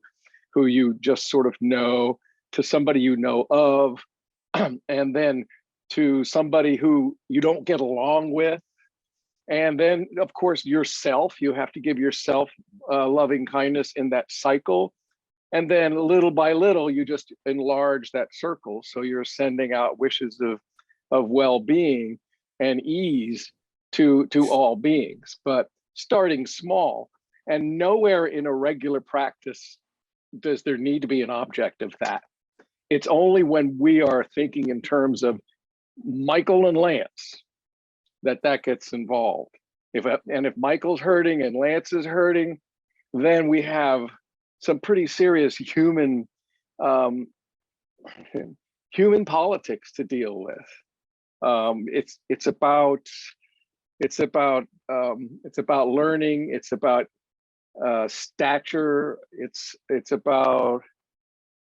you just sort of know, to somebody you know of, and then to somebody who you don't get along with. And then, of course, yourself, you have to give yourself loving kindness in that cycle. And then little by little, you just enlarge that circle. So you're sending out wishes of well-being and ease to all beings, but starting small. And nowhere in a regular practice does there need to be an object of that. It's only when we are thinking in terms of Michael and Lance that gets involved. If Michael's hurting and Lance is hurting, then we have some pretty serious human politics to deal with. It's about learning. It's about stature. It's about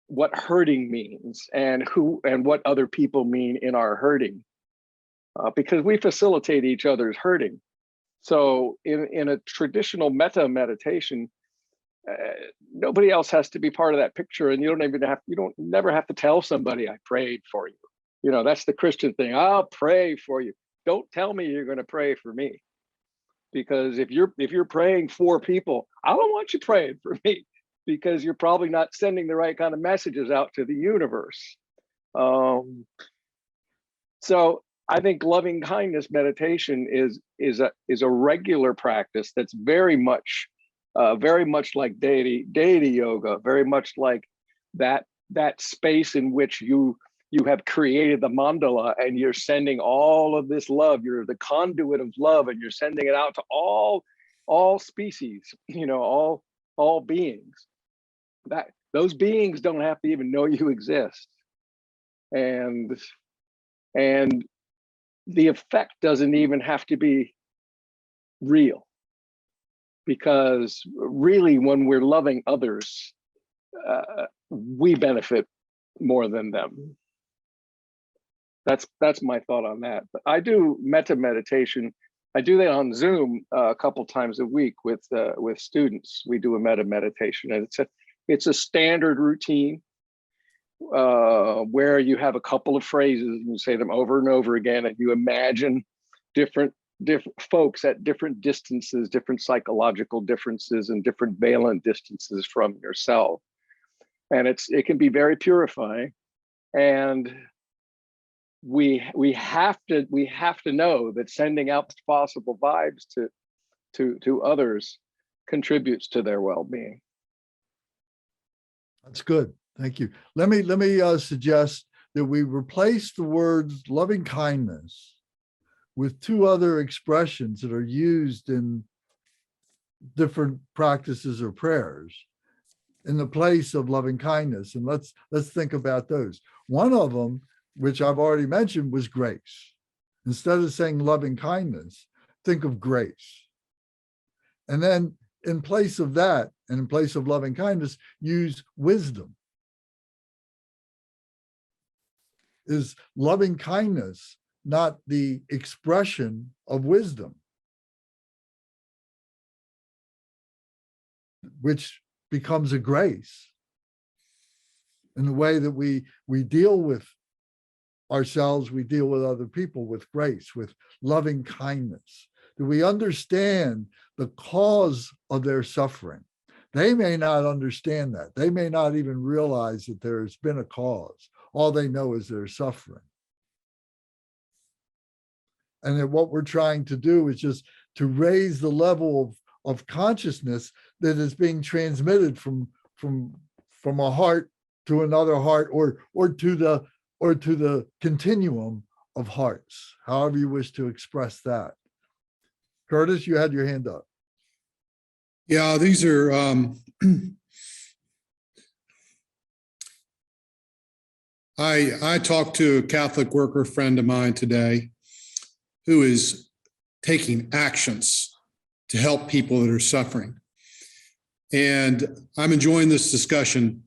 what hurting means, and what other people mean in our hurting, because we facilitate each other's hurting. So in a traditional metta meditation, nobody else has to be part of that picture, and you don't never have to tell somebody, I prayed for you. You know, that's the Christian thing. I'll pray for you. Don't tell me you're going to pray for me, because if you're praying for people, I don't want you praying for me, because you're probably not sending the right kind of messages out to the universe. So I think loving kindness meditation is a regular practice that's very much like deity yoga, very much like that space in which you have created the mandala, and you're sending all of this love. You're the conduit of love, and you're sending it out to all species, all beings. That those beings don't have to even know you exist, and the effect doesn't even have to be real, because really, when we're loving others, we benefit more than them. That's my thought on that. But I do metta meditation. I do that on Zoom a couple times a week with students. We do a metta meditation, and it's a standard routine where you have a couple of phrases and you say them over and over again, and you imagine different folks at different distances, different psychological differences, and different valent distances from yourself. And it can be very purifying. And we have to know that sending out possible vibes to others contributes to their well-being. That's good. Thank you. Let me suggest that we replace the words loving kindness with two other expressions that are used in different practices or prayers in the place of loving kindness. And let's think about those. One of them, which I've already mentioned, was grace. Instead of saying loving kindness, think of grace. And then in place of that, and in place of loving kindness, use wisdom. Is loving kindness not the expression of wisdom, which becomes a grace in the way that we deal with ourselves, we deal with other people with grace, with loving kindness? Do we understand the cause of their suffering, They may not understand that. They may not even realize that there's been a cause. All they know is they're suffering. And then what we're trying to do is just to raise the level of consciousness that is being transmitted from a heart to another heart, or to the continuum of hearts, however you wish to express that. Curtis, you had your hand up. Yeah, these are I talked to a Catholic worker friend of mine today who is taking actions to help people that are suffering. And I'm enjoying this discussion,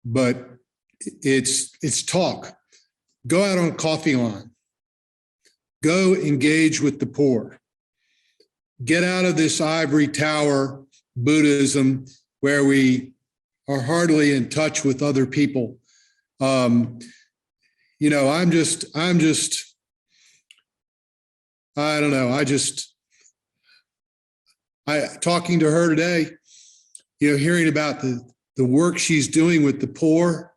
but it's talk. Go out on a coffee line. Go engage with the poor. Get out of this ivory tower Buddhism where we are hardly in touch with other people. I'm just, I don't know. Talking to her today, hearing about the work she's doing with the poor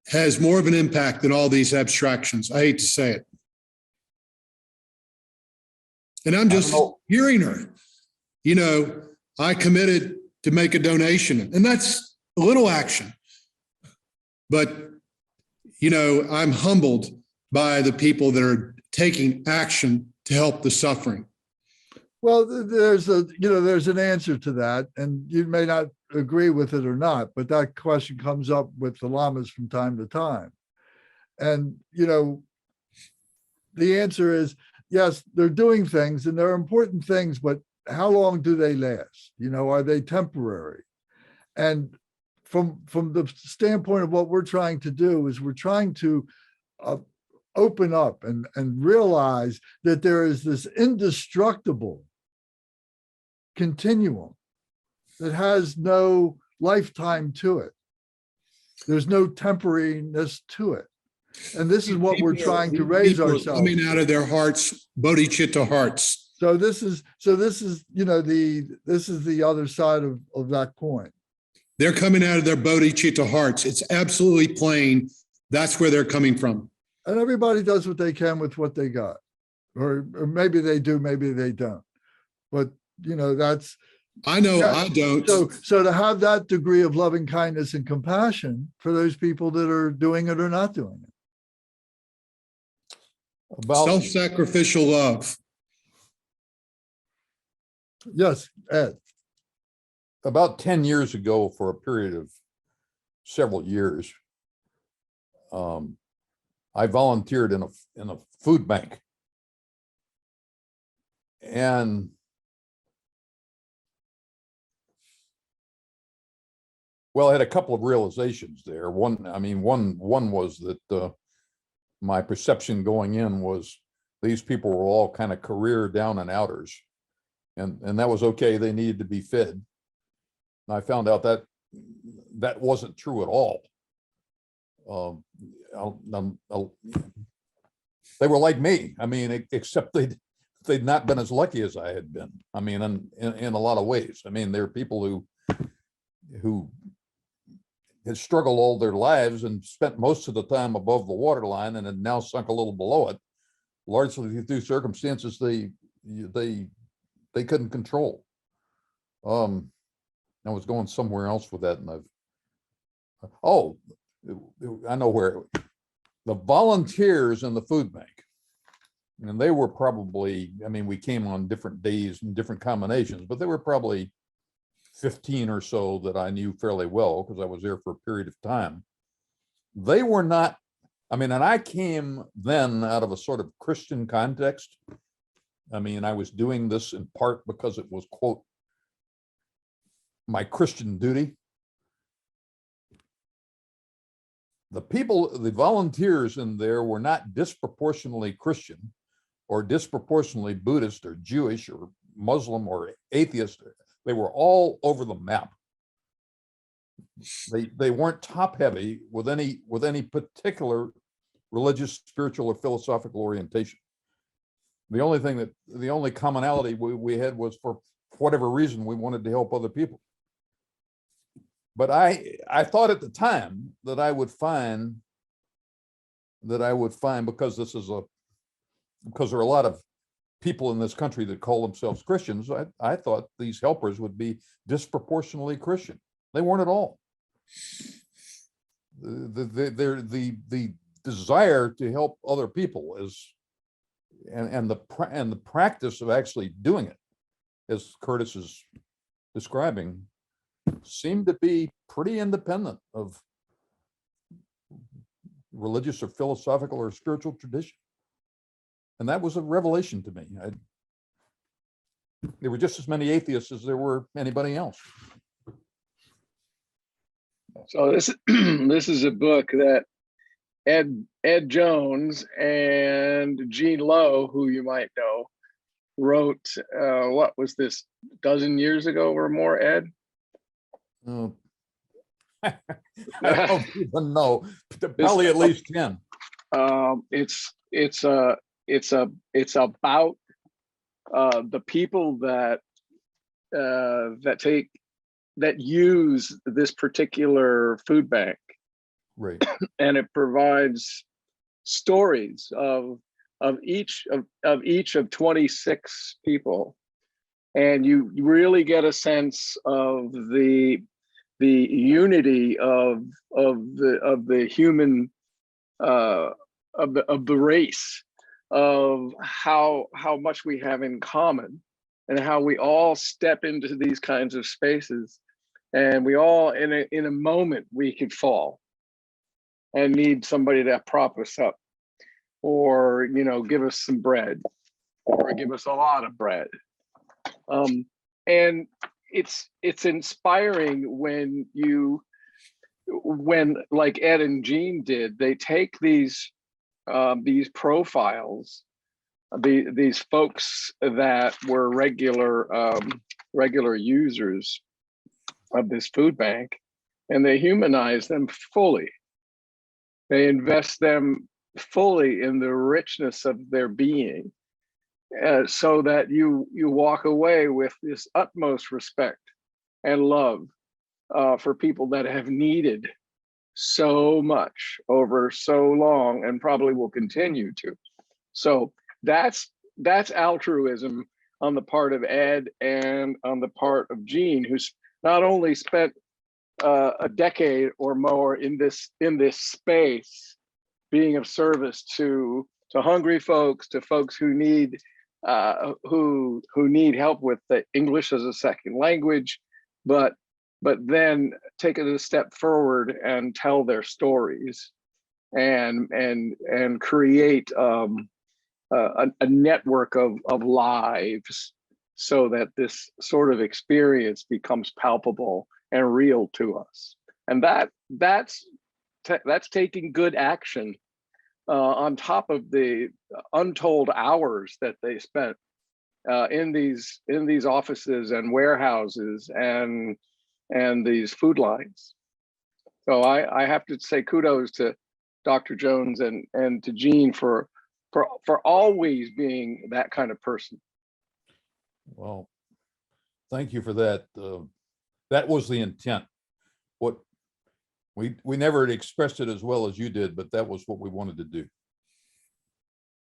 has more of an impact than all these abstractions. I hate to say it. And I'm just hearing her. I committed to make a donation, and that's a little action. But, I'm humbled by the people that are taking action to help the suffering. Well, there's an answer to that, and you may not agree with it or not, but that question comes up with the lamas from time to time. And, the answer is, yes, they're doing things and they're important things, but how long do they last? Are they temporary? And from the standpoint of what we're trying to do is we're trying to open up and realize that there is this indestructible continuum that has no lifetime to it. There's no temporariness to it. And this is what we're trying to raise ourselves. Coming out of their hearts, bodhicitta hearts. So this is the other side of that coin. They're coming out of their bodhicitta hearts. It's absolutely plain. That's where they're coming from. And everybody does what they can with what they got. Or maybe they do, maybe they don't. But that's I know I don't. So to have that degree of loving kindness and compassion for those people that are doing it or not doing it. About self-sacrificial love. Yes, Ed. About 10 years ago, for a period of several years, I volunteered in a food bank. And well, I had a couple of realizations there. One was that my perception going in was these people were all kind of career down and outers, and that was okay. They needed to be fed. And I found out that that wasn't true at all. They were like me. Except they'd not been as lucky as I had been. In a lot of ways. There are people who had struggled all their lives and spent most of the time above the waterline and had now sunk a little below it, largely through circumstances they couldn't control. I was going somewhere else with that, and I know where. The volunteers in the food bank, and they were probably, we came on different days and different combinations, but they were probably 15 or so that I knew fairly well because I was there for a period of time. They were not, and I came then out of a sort of Christian context. I was doing this in part because it was, quote, my Christian duty. The volunteers in there were not disproportionately Christian or disproportionately Buddhist or Jewish or Muslim or atheist. They were all over the map. They weren't top heavy with any particular religious, spiritual, or philosophical orientation. The only commonality we had was whatever reason we wanted to help other people. But I thought at the time that I would find because there are a lot of people in this country that call themselves Christians, I thought these helpers would be disproportionately Christian. They weren't at all. The desire to help other people and the practice of actually doing it, as Curtis is describing, seemed to be pretty independent of religious or philosophical or spiritual tradition. And that was a revelation to me. There were just as many atheists as there were anybody else. So this this is a book that Ed Jones and Gene Lowe, who you might know, wrote. What was this, a dozen years ago or more, Ed? I don't even know. Probably at least 10. It's about the people that use this particular food bank, Right. and it provides stories of each of 26 people, and you really get a sense of the unity of the human of the race, of how much we have in common, and how we all step into these kinds of spaces, and we all in a moment we could fall and need somebody to prop us up, or give us some bread, or give us a lot of bread. And it's inspiring when like Ed and Gene did, they take these profiles, these folks that were regular users of this food bank, and they humanize them fully. They invest them fully in the richness of their being, so that you walk away with this utmost respect and love for people that have needed so much over so long, and probably will continue to. So that's altruism on the part of Ed and on the part of Gene, who's not only spent a decade or more in this space, being of service to hungry folks, to folks who need help with the English as a second language, but then take it a step forward and tell their stories, and create a network of lives, so that this sort of experience becomes palpable and real to us. And that's taking good action, on top of the untold hours that they spent in these offices and warehouses and these food lines. So I have to say kudos to Dr. Jones and to Gene for always being that kind of person. Well, thank you for that. That was the intent. What we never expressed it as well as you did, but that was what we wanted to do.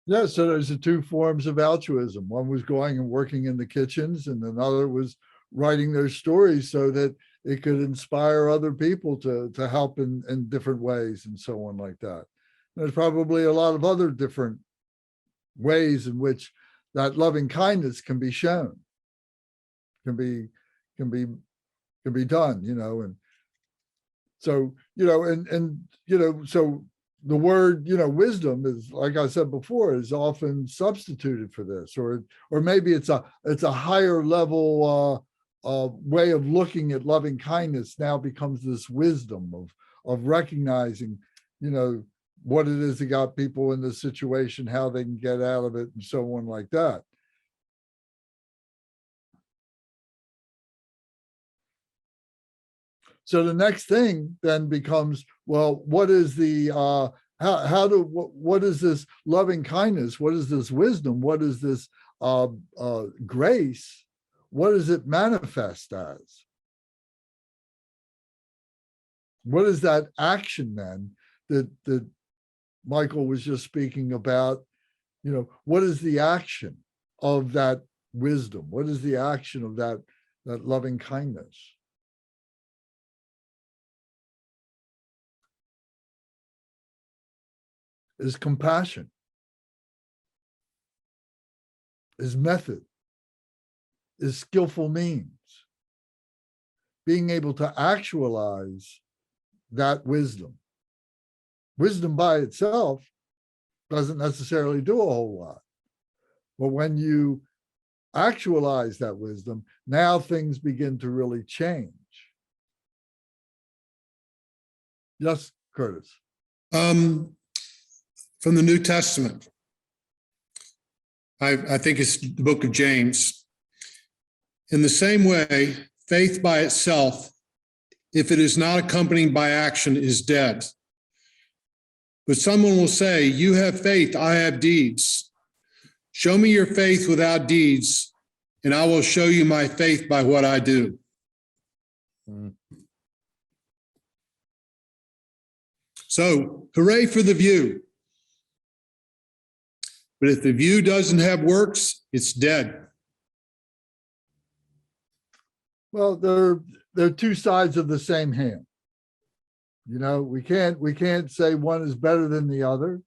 Yeah, so there's the two forms of altruism. One was going and working in the kitchens, and another was writing their stories so that it could inspire other people to help in different ways, and so on like that. There's probably a lot of other different ways in which that loving kindness can be shown, can be done, and so, so the word, wisdom is, like I said before, is often substituted for this, or maybe it's a higher level way of looking at loving kindness. Now becomes this wisdom of recognizing, what it is that got people in this situation, how they can get out of it, and so on like that. So the next thing then becomes, well, what is the what is this loving kindness? What is this wisdom? What is this grace? what does it manifest as? What is that action then that Michael was just speaking about? You know, what is the action of that wisdom? What is the action of that loving kindness? Is compassion, is method, is skillful means, being able to actualize that wisdom. Wisdom by itself doesn't necessarily do a whole lot. But when you actualize that wisdom, now things begin to really change. Yes, Curtis. From the New Testament, I think it's the book of James. In the same way, faith by itself, if it is not accompanied by action, is dead. But someone will say, you have faith, I have deeds. Show me your faith without deeds, and I will show you my faith by what I do. So, hooray for the view. But if the view doesn't have works, it's dead. Well, they're two sides of the same hand. You know, we can't say one is better than the other,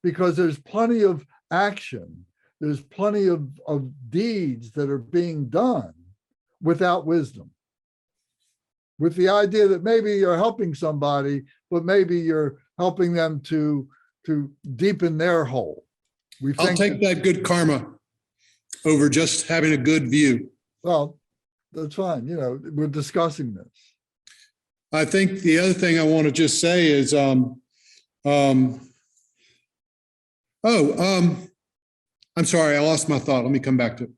because there's plenty of action. There's plenty of deeds that are being done without wisdom, with the idea that maybe you're helping somebody, but maybe you're helping them to deepen their hole. I'll take that good karma over just having a good view. Well, that's fine. You know, we're discussing this. I think the other thing I want to just say is, I'm sorry, I lost my thought. Let me come back to it.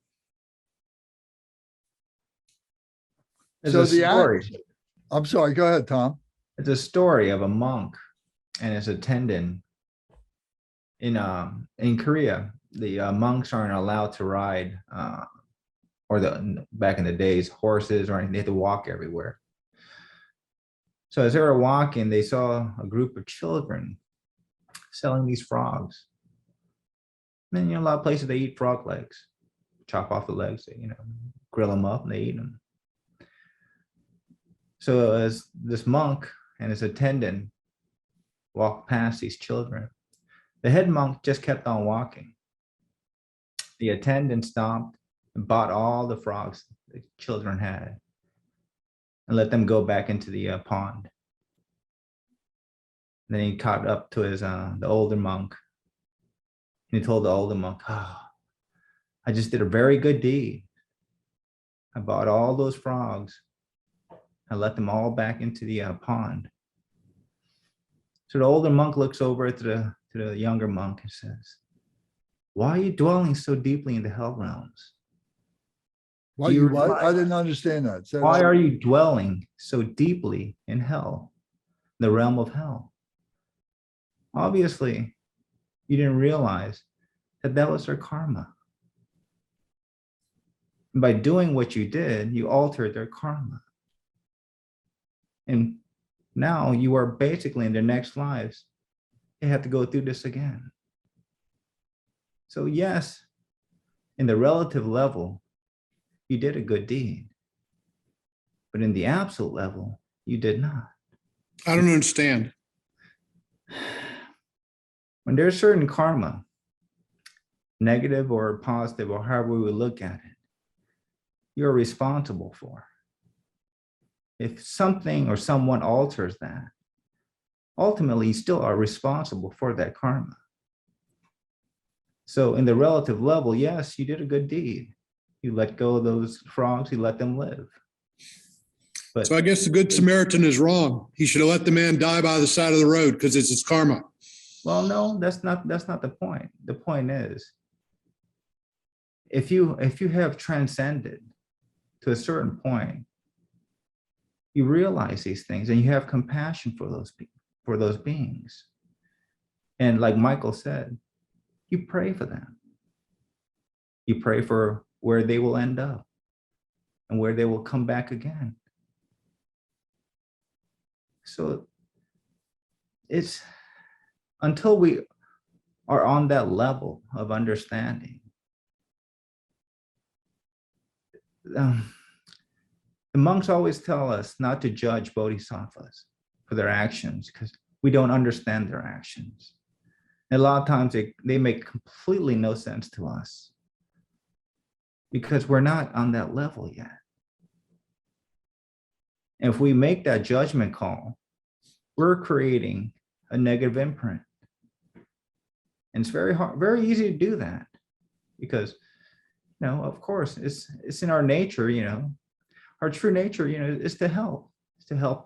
There's a story. I'm sorry, go ahead, Tom. It's a story of a monk and his attendant in Korea. The monks aren't allowed to ride, back in the days, horses or anything. They had to walk everywhere. So as they were walking, they saw a group of children selling these frogs. And a lot of places they eat frog legs, chop off the legs, grill them up and they eat them. So as this monk and his attendant walked past these children, the head monk just kept on walking. The attendant stopped and bought all the frogs the children had and let them go back into the pond. Then he caught up to his the older monk. And he told the older monk, I just did a very good deed. I bought all those frogs. I let them all back into the pond. So the older monk looks over to the younger monk and says, why are you dwelling so deeply in the hell realms? Why you what? I didn't understand that. Why are you dwelling so deeply in hell, the realm of hell? Obviously, you didn't realize that was their karma. And by doing what you did, you altered their karma. And now you are basically in their next lives, they have to go through this again. So yes, in the relative level, you did a good deed. But in the absolute level, you did not. I don't understand. When there's certain karma, negative or positive, or however we would look at it, you're responsible for. If something or someone alters that, ultimately you still are responsible for that karma. So in the relative level, yes, you did a good deed. You let go of those frogs, you let them live. But so I guess the Good Samaritan is wrong. He should have let the man die by the side of the road because it's his karma. Well, no, that's not the point. The point is, if you have transcended to a certain point, you realize these things and you have compassion for those beings. And like Michael said, you pray for them. You pray for where they will end up. and where they will come back again. So it's until we are on that level of understanding. The monks always tell us not to judge bodhisattvas for their actions because we don't understand their actions. And a lot of times they make completely no sense to us because we're not on that level yet. And if we make that judgment call, we're creating a negative imprint. And it's very hard, very easy to do that because, you know, of course, it's in our nature, you know, our true nature, you know, is to help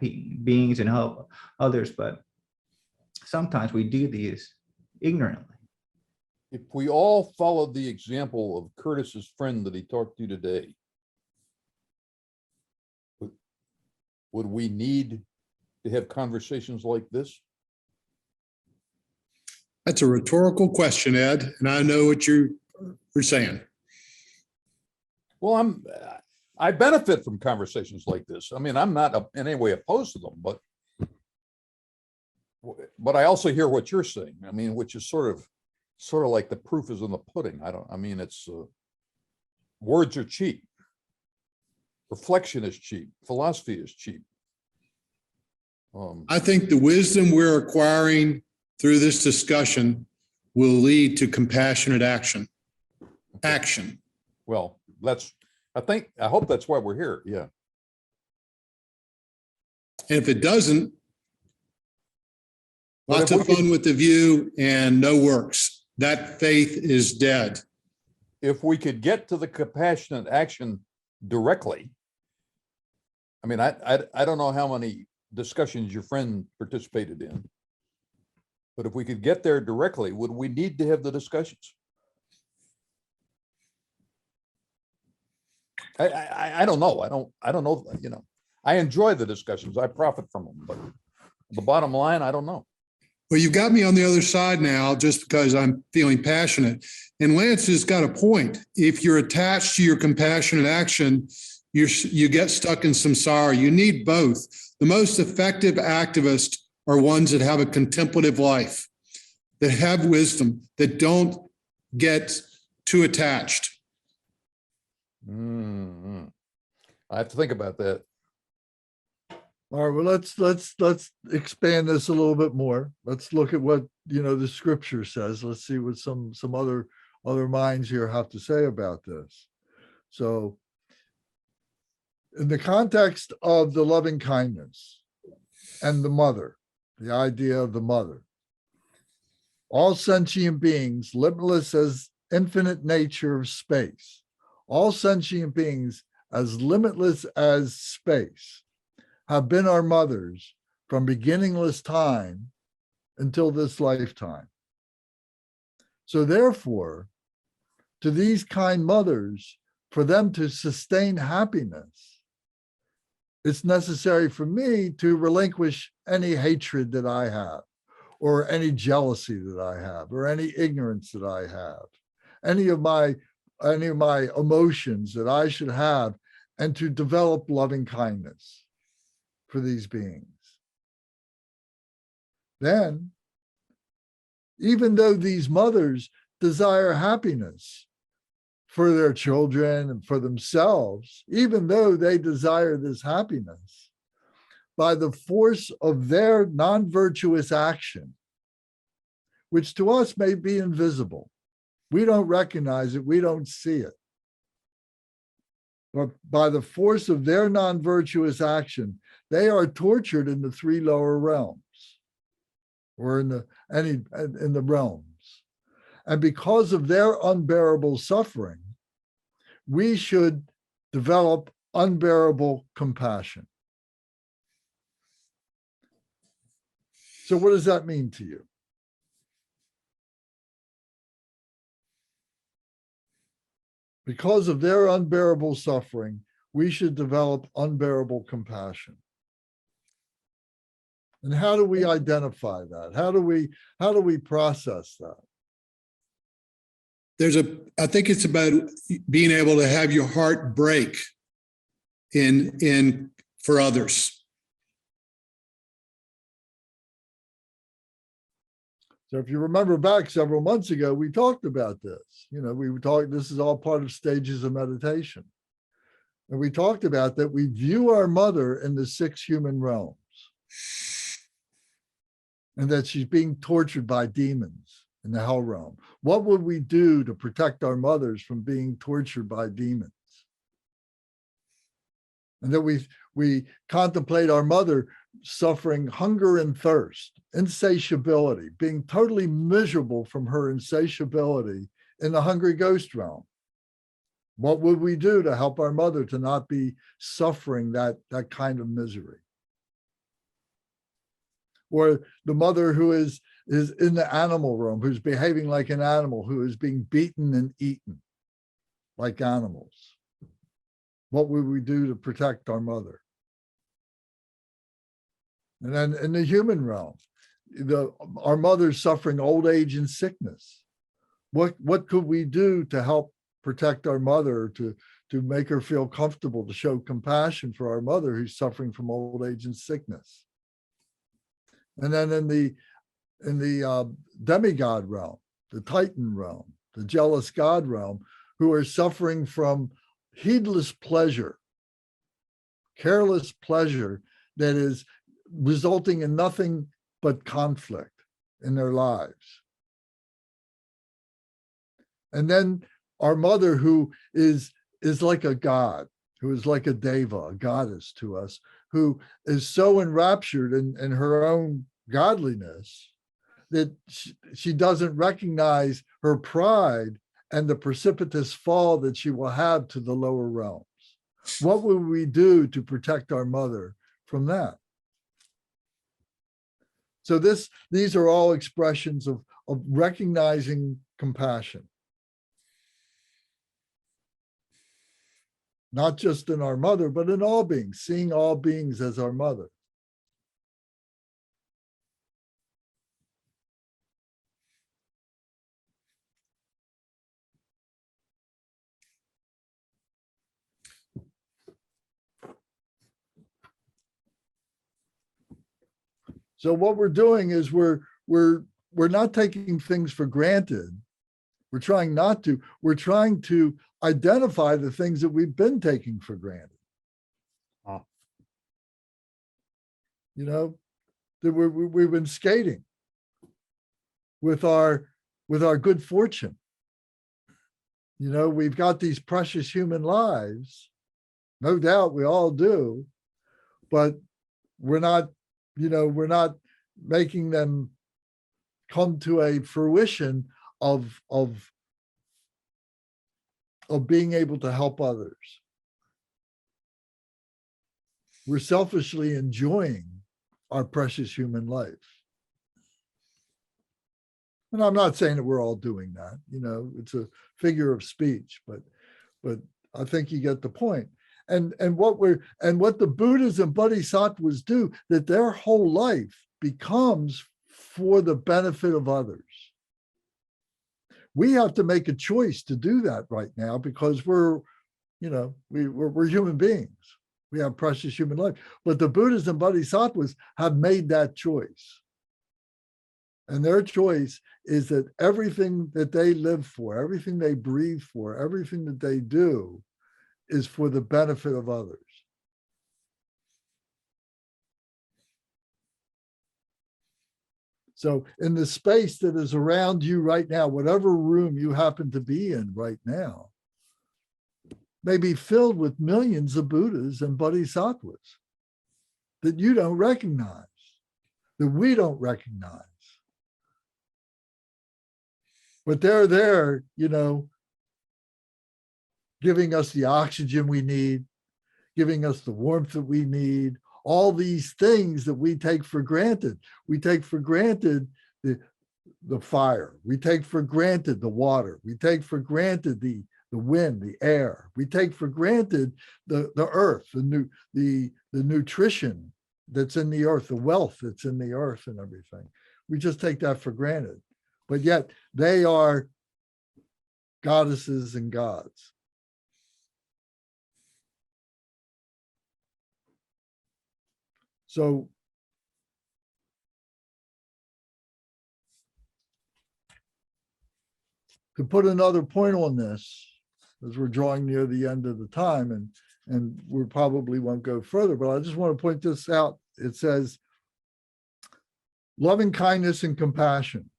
beings and help others. But sometimes we do these ignorantly. If we all followed the example of Curtis's friend that he talked to today, would we need to have conversations like this? That's a rhetorical question, Ed, and I know what you're saying. Well, I benefit from conversations like this. I mean, I'm not in any way opposed to them, but I also hear what you're saying. I mean, which is sort of like the proof is in the pudding. It's words are cheap. Reflection is cheap. Philosophy is cheap. I think the wisdom we're acquiring through this discussion will lead to compassionate action. Well, I hope that's why we're here. Yeah. And if it doesn't, lots of fun with the view and no works. That faith is dead. If we could get to the compassionate action directly, I mean, I don't know how many discussions your friend participated in, but if we could get there directly, would we need to have the discussions? I don't know. I don't know. You know, I enjoy the discussions. I profit from them, but the bottom line, I don't know. Well, you've got me on the other side now just because I'm feeling passionate. And Lance has got a point. If you're attached to your compassionate action, you get stuck in samsara. You need both. The most effective activists are ones that have a contemplative life, that have wisdom, that don't get too attached. Mm-hmm. I have to think about that. All right, well, let's expand this a little bit more. Let's look at what, you know, the scripture says. Let's see what some other minds here have to say about this. So in the context of the loving kindness and the mother, the idea of the mother, all sentient beings, limitless as infinite nature of space, all sentient beings as limitless as space, have been our mothers from beginningless time until this lifetime. So therefore, to these kind mothers, for them to sustain happiness, it's necessary for me to relinquish any hatred that I have, or any jealousy that I have, or any ignorance that I have, any of my emotions that I should have, and to develop loving kindness for these beings. Then, even though these mothers desire happiness for their children and for themselves, even though they desire this happiness, by the force of their non-virtuous action, which to us may be invisible, we don't recognize it, we don't see it, but by the force of their non-virtuous action, they are tortured in the three lower realms, or in the realms. And because of their unbearable suffering, we should develop unbearable compassion. So what does that mean to you? Because of their unbearable suffering, we should develop unbearable compassion. And how do we identify that? How do we process that? I think it's about being able to have your heart break in for others. So if you remember back several months ago, we talked about this. We talked, this is all part of stages of meditation. And we talked about that we view our mother in the 6 human realms, and that she's being tortured by demons in the hell realm. What would we do to protect our mothers from being tortured by demons? And that we contemplate our mother suffering hunger and thirst, insatiability, being totally miserable from her insatiability in the hungry ghost realm. What would we do to help our mother to not be suffering that kind of misery? Or the mother who is in the animal realm, who's behaving like an animal, who is being beaten and eaten like animals. What would we do to protect our mother? And then in the human realm, our mother's suffering old age and sickness. What could we do to help protect our mother, to make her feel comfortable, to show compassion for our mother who's suffering from old age and sickness? And then in the demigod realm, the Titan realm, the jealous God realm, who are suffering from heedless pleasure, careless pleasure that is resulting in nothing but conflict in their lives. And then our mother, who is like a god, who is like a deva, a goddess to us, who is so enraptured in her own godliness that she doesn't recognize her pride and the precipitous fall that she will have to the lower realms. What will we do to protect our mother from that? So these are all expressions of recognizing compassion. Not just in our mother, but in all beings, seeing all beings as our mother. So what we're doing is we're not taking things for granted. We're trying not to. We're trying to identify the things that we've been taking for granted. Oh. That we've been skating with our good fortune. We've got these precious human lives. No doubt we all do, but we're not making them come to a fruition of being able to help others. We're selfishly enjoying our precious human life. And I'm not saying that we're all doing that, it's a figure of speech, but I think you get the point. And what the Buddhas and Bodhisattvas do, that their whole life becomes for the benefit of others. We have to make a choice to do that right now because we're human beings. We have precious human life. But the Buddhas and Bodhisattvas have made that choice. And their choice is that everything that they live for, everything they breathe for, everything that they do is for the benefit of others. So in the space that is around you right now, whatever room you happen to be in right now, may be filled with millions of Buddhas and Bodhisattvas that you don't recognize, that we don't recognize. But they're there, giving us the oxygen we need, giving us the warmth that we need, all these things that we take for granted. We take for granted the fire. We take for granted the water. We take for granted the wind, the air. We take for granted the earth, the nutrition that's in the earth, the wealth that's in the earth and everything. We just take that for granted. But yet they are goddesses and gods. So to put another point on this, as we're drawing near the end of the time, and we probably won't go further, but I just want to point this out. It says, loving kindness and compassion,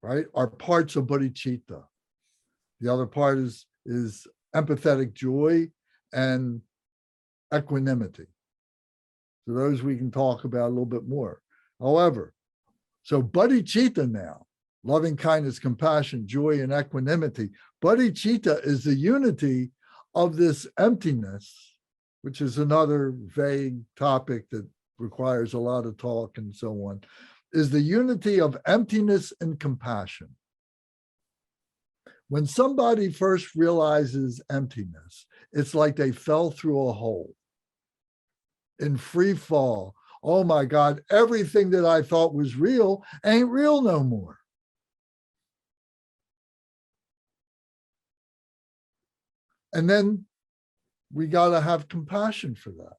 right, are parts of bodhicitta. The other part is empathetic joy and equanimity. So those we can talk about a little bit more. However, so bodhicitta now, loving kindness, compassion, joy, and equanimity. Bodhicitta is the unity of this emptiness, which is another vague topic that requires a lot of talk and so on, is the unity of emptiness and compassion. When somebody first realizes emptiness, it's like they fell through a hole in free fall. Oh my God, everything that I thought was real ain't real no more. And then we got to have compassion for that.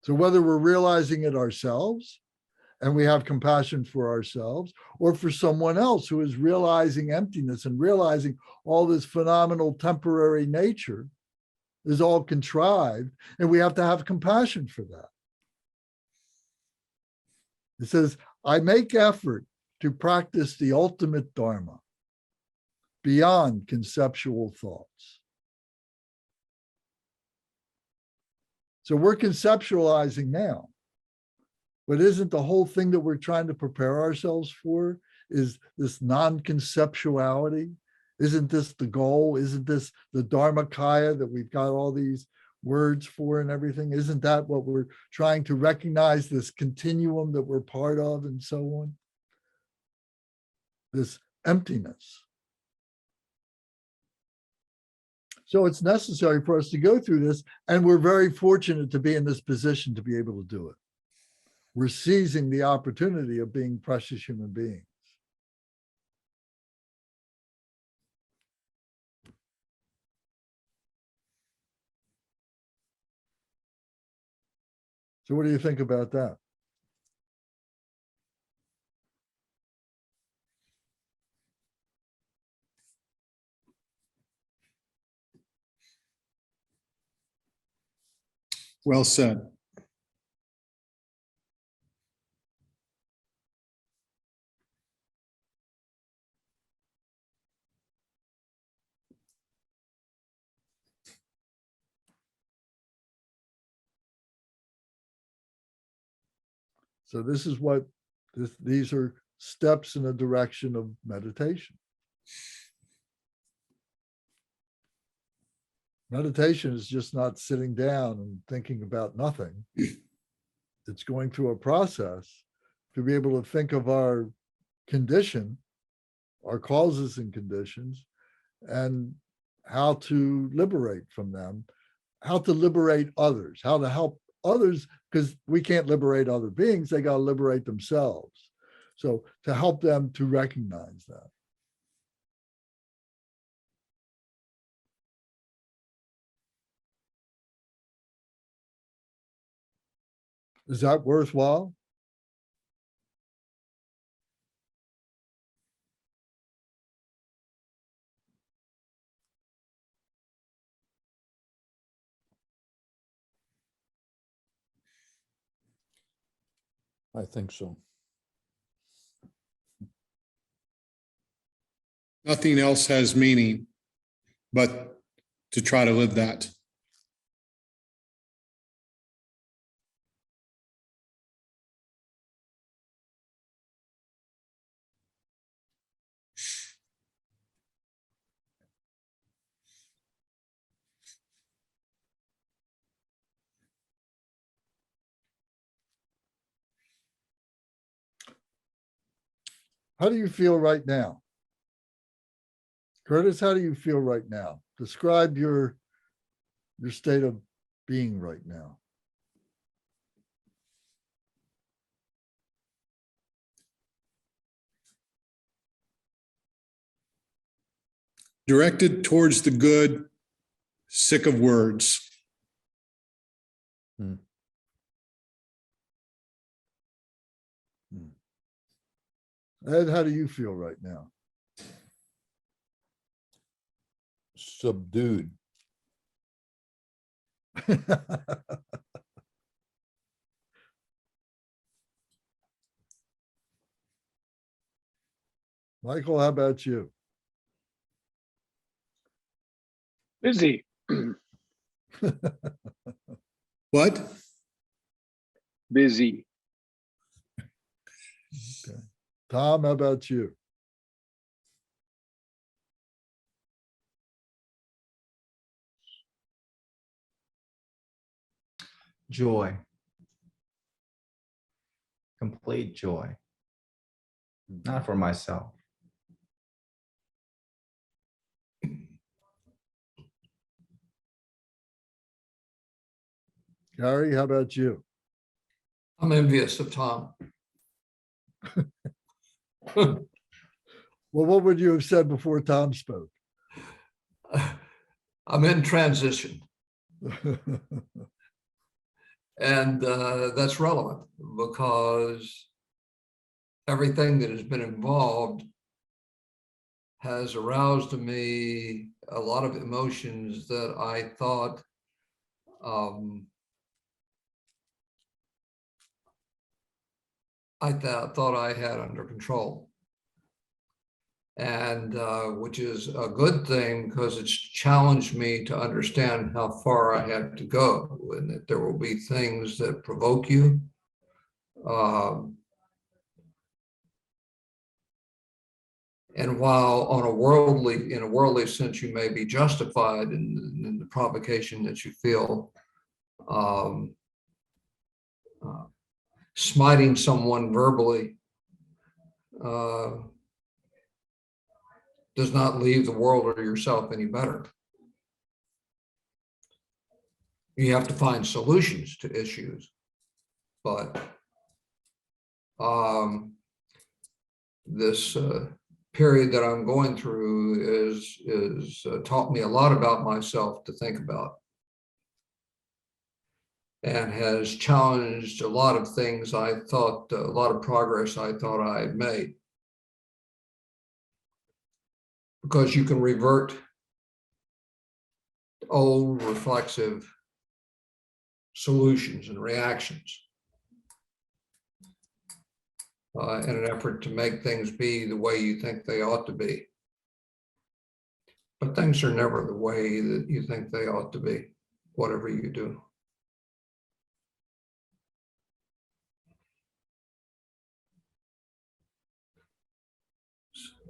So whether we're realizing it ourselves and we have compassion for ourselves, or for someone else who is realizing emptiness and realizing all this phenomenal temporary nature is all contrived, and we have to have compassion for that. It says, I make effort to practice the ultimate Dharma beyond conceptual thoughts. So we're conceptualizing now, but isn't the whole thing that we're trying to prepare ourselves for is this non-conceptuality? Isn't this the goal? Isn't this the Dharmakaya that we've got all these words for and everything? Isn't that what we're trying to recognize, this continuum that we're part of and so on? This emptiness. So it's necessary for us to go through this, and we're very fortunate to be in this position to be able to do it. We're seizing the opportunity of being precious human beings. So what do you think about that? Well said. So this is what these are steps in a direction of meditation. Meditation is just not sitting down and thinking about nothing. It's going through a process to be able to think of our condition, our causes and conditions, and how to liberate from them, how to liberate others, how to help others, because we can't liberate other beings, they got to liberate themselves. So to help them to recognize that. Is that worthwhile? I think so. Nothing else has meaning but to try to live that. How do you feel right now? Curtis, how do you feel right now? Describe your state of being right now. Directed towards the good, sick of words. Ed, how do you feel right now? Subdued. Michael, how about you? Busy. What? Busy. Okay. Tom, how about you? Joy. Complete joy. Not for myself. Gary, how about you? I'm envious of Tom. Well, what would you have said before Tom spoke? I'm in transition, and that's relevant because everything that has been involved has aroused in me a lot of emotions that I thought I had under control, and which is a good thing because it's challenged me to understand how far I have to go, and that there will be things that provoke you. And while in a worldly sense, you may be justified in the provocation that you feel, smiting someone verbally does not leave the world or yourself any better. You have to find solutions to issues, but this period that I'm going through is taught me a lot about myself to think about, and has challenged a lot of things I thought, a lot of progress I thought I had made. Because you can revert to old reflexive solutions and reactions in an effort to make things be the way you think they ought to be. But things are never the way that you think they ought to be, whatever you do.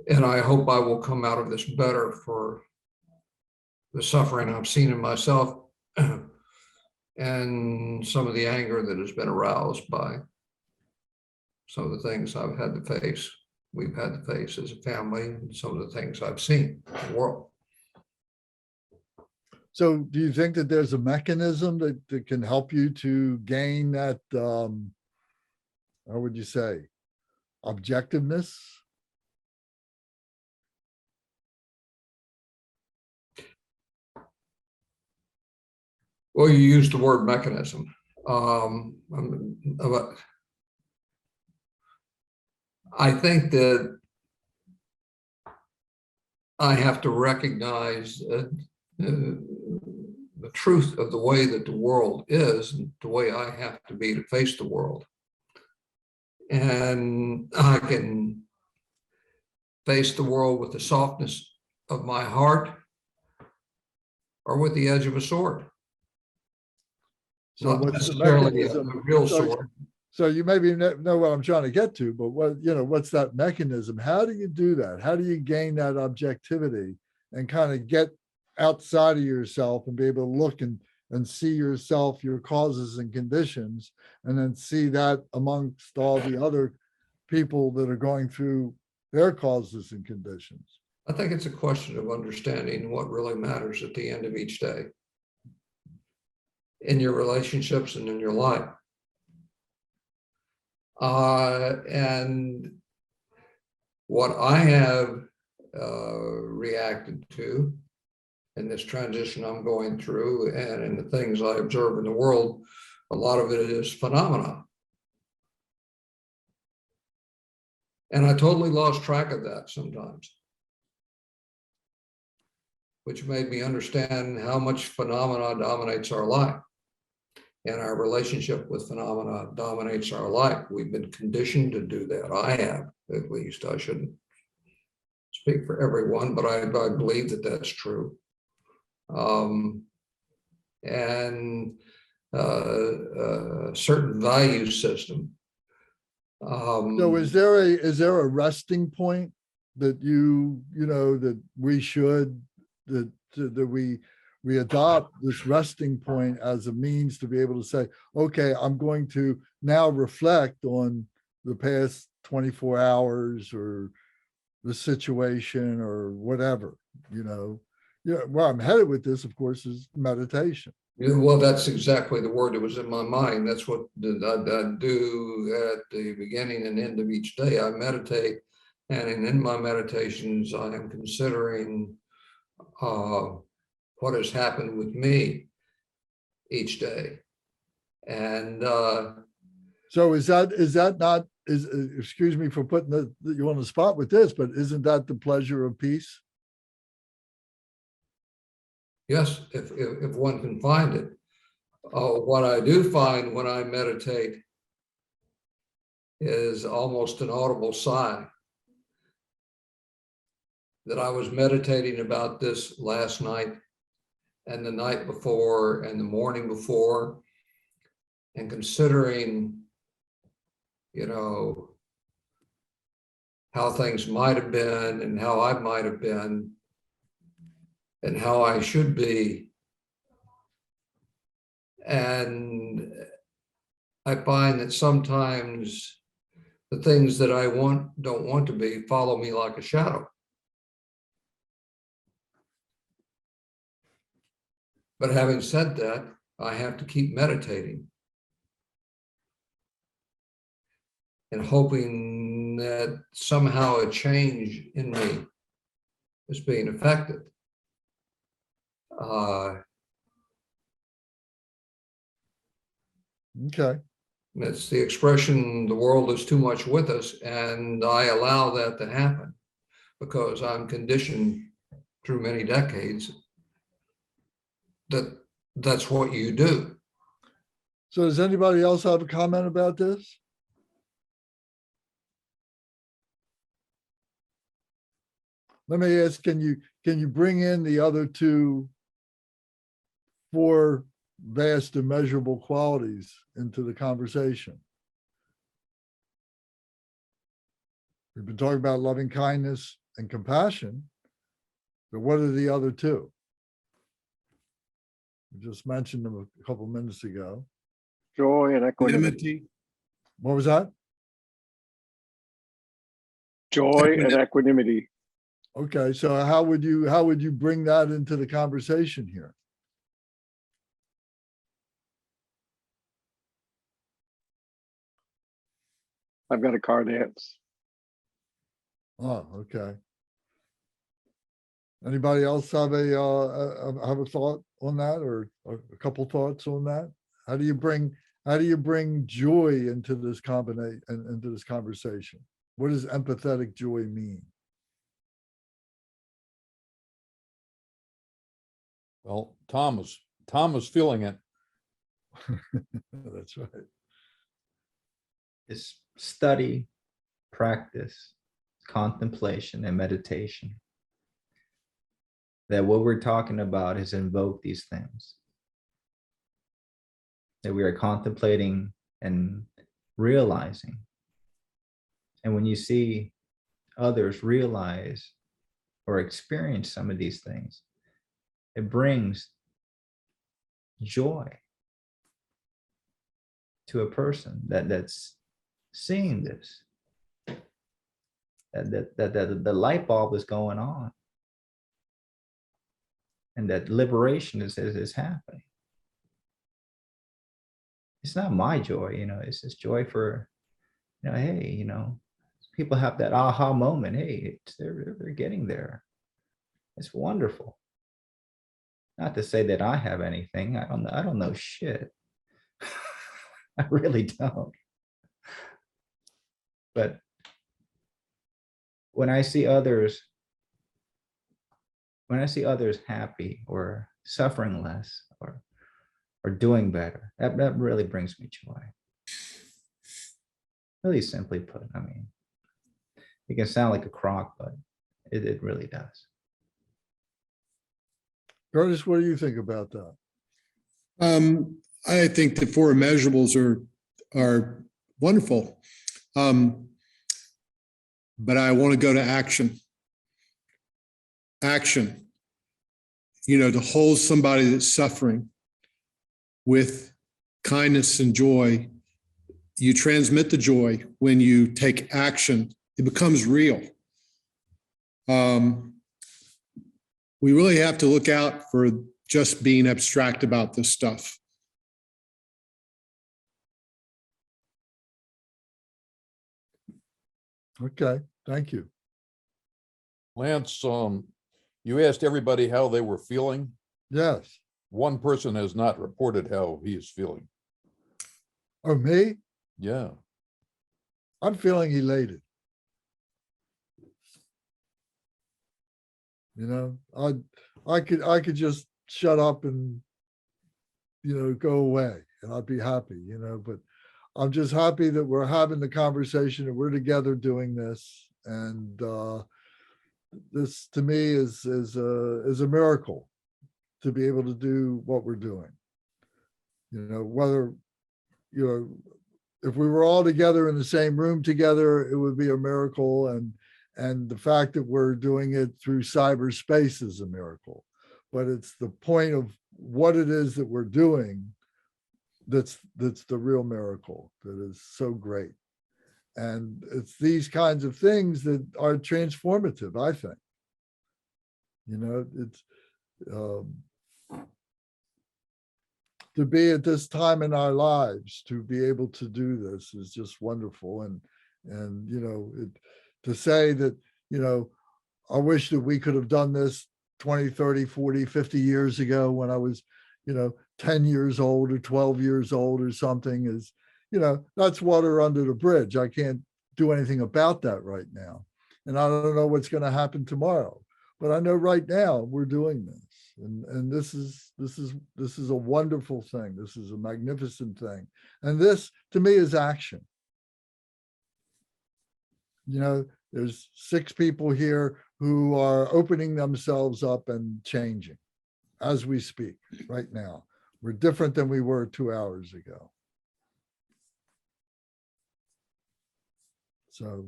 And I hope I will come out of this better for the suffering I've seen in myself and some of the anger that has been aroused by some of the things I've had to face, we've had to face as a family, and some of the things I've seen in the world. So do you think that there's a mechanism that can help you to gain that, how would you say, objectiveness? Well, you used the word mechanism. I think that I have to recognize the truth of the way that the world is and the way I have to be to face the world. And I can face the world with the softness of my heart or with the edge of a sword. So Not what's the necessarily a mechanism? real sword. So you maybe know what I'm trying to get to, but what's that mechanism? How do you do that? How do you gain that objectivity and kind of get outside of yourself and be able to look and see yourself, your causes and conditions, and then see that amongst all the other people that are going through their causes and conditions? I think it's a question of understanding what really matters at the end of each day in your relationships and in your life. And what I have reacted to in this transition I'm going through and in the things I observe in the world, a lot of it is phenomena. And I totally lost track of that sometimes, which made me understand how much phenomena dominates our life. And our relationship with phenomena dominates our life. We've been conditioned to do that. I have, at least. I shouldn't speak for everyone, but I believe that that's true. And certain value system. So is there a resting point that that we should, that we adopt this resting point as a means to be able to say, okay, I'm going to now reflect on the past 24 hours or the situation or whatever, where I'm headed with this, of course, is meditation. Yeah, well, that's exactly the word that was in my mind. That's what I do at the beginning and end of each day. I meditate, and in my meditations, I am considering what has happened with me each day. And so is that not, excuse me for putting you on the spot with this, but isn't that the pleasure of peace? yes, if one can find it. What I do find when I meditate is almost an audible sigh. That I was meditating about this last night and the night before and the morning before, and considering, how things might have been and how I might have been and how I should be. And I find that sometimes the things that I don't want to be follow me like a shadow. But having said that, I have to keep meditating and hoping that somehow a change in me is being affected. Okay. It's the expression, the world is too much with us, and I allow that to happen because I'm conditioned through many decades that that's what you do. So does anybody else have a comment about this? Let me ask, can you bring in the other four vast immeasurable qualities into the conversation? We've been talking about loving kindness and compassion, but what are the other two? We just mentioned them a couple minutes ago. Joy and equanimity. Equanimity. What was that? Joy and equanimity. Okay, so how would you bring that into the conversation here? I've got a car dance. Oh, okay. Anybody else have a thought on that, or a couple thoughts on that? How do you bring joy into this into this conversation? What does empathetic joy mean? Well, Tom was feeling it. That's right. Is study, practice, contemplation, and meditation. That what we're talking about is invoke these things. That we are contemplating and realizing. And when you see others realize or experience some of these things, it brings joy to a person that's seeing this. That the light bulb is going on. And that liberation is happening. It's not my joy, it's just joy for, hey, people have that aha moment. Hey, they're getting there. It's wonderful. Not to say that I have anything. I don't know shit. I really don't. But when I see others happy or suffering less or doing better, that really brings me joy. Really simply put, I mean, it can sound like a crock, but it really does. Curtis, what do you think about that? I think the four immeasurables are wonderful. But I want to go to action. Action. To hold somebody that's suffering with kindness and joy. You transmit the joy when you take action. It becomes real. We really have to look out for just being abstract about this stuff. Okay, thank you. Lance, you asked everybody how they were feeling. Yes. One person has not reported how he is feeling. Oh, me? Yeah. I'm feeling elated. I could just shut up and, go away and I'd be happy, but I'm just happy that we're having the conversation and we're together doing this. And this to me is a miracle to be able to do what we're doing. Whether, if we were all together in the same room together, it would be a miracle. And the fact that we're doing it through cyberspace is a miracle. But it's the point of what it is that we're doing that's the real miracle that is so great. And it's these kinds of things that are transformative, I think. It's to be at this time in our lives, to be able to do this is just wonderful. And to say that, I wish that we could have done this 20, 30, 40, 50 years ago when I was, 10 years old or 12 years old or something is, that's water under the bridge. I can't do anything about that right now. And I don't know what's going to happen tomorrow, but I know right now we're doing this. And this is a wonderful thing. This is a magnificent thing. And this to me is action. There's 6 people here who are opening themselves up and changing as we speak right now. We're different than we were 2 hours ago. So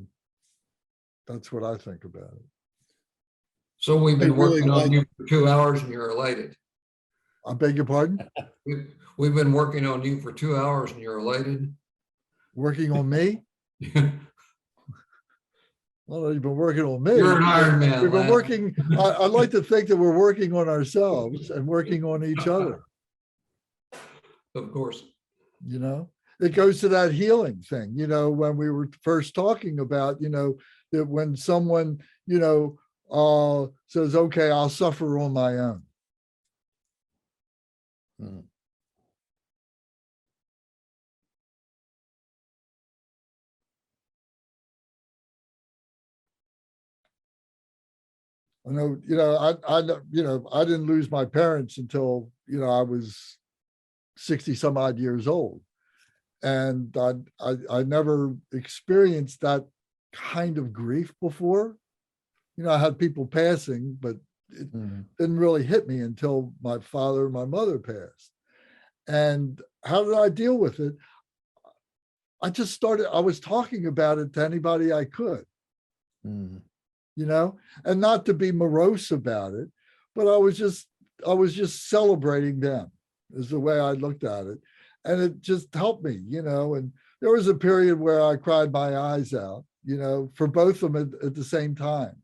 that's what I think about it. So we've been I really working on like- you for 2 hours and you're elated. I beg your pardon? We've been working on you for 2 hours and you're elated. Working on me? Well, you've been working on me. You're an Iron Man. We've been lad. working, I'd like to think that we're working on ourselves and working on each other. Of course. It goes to that healing thing, when we were first talking about, that when someone, says, okay, I'll suffer on my own. Hmm. I know, I didn't lose my parents until, I was 60 some odd years old. And I never experienced that kind of grief before. I had people passing, but it didn't really hit me until my father and my mother passed. And how did I deal with it? I was talking about it to anybody I could. And not to be morose about it, but I was just celebrating them is the way I looked at it. And it just helped me, and there was a period where I cried my eyes out, for both of them at the same time.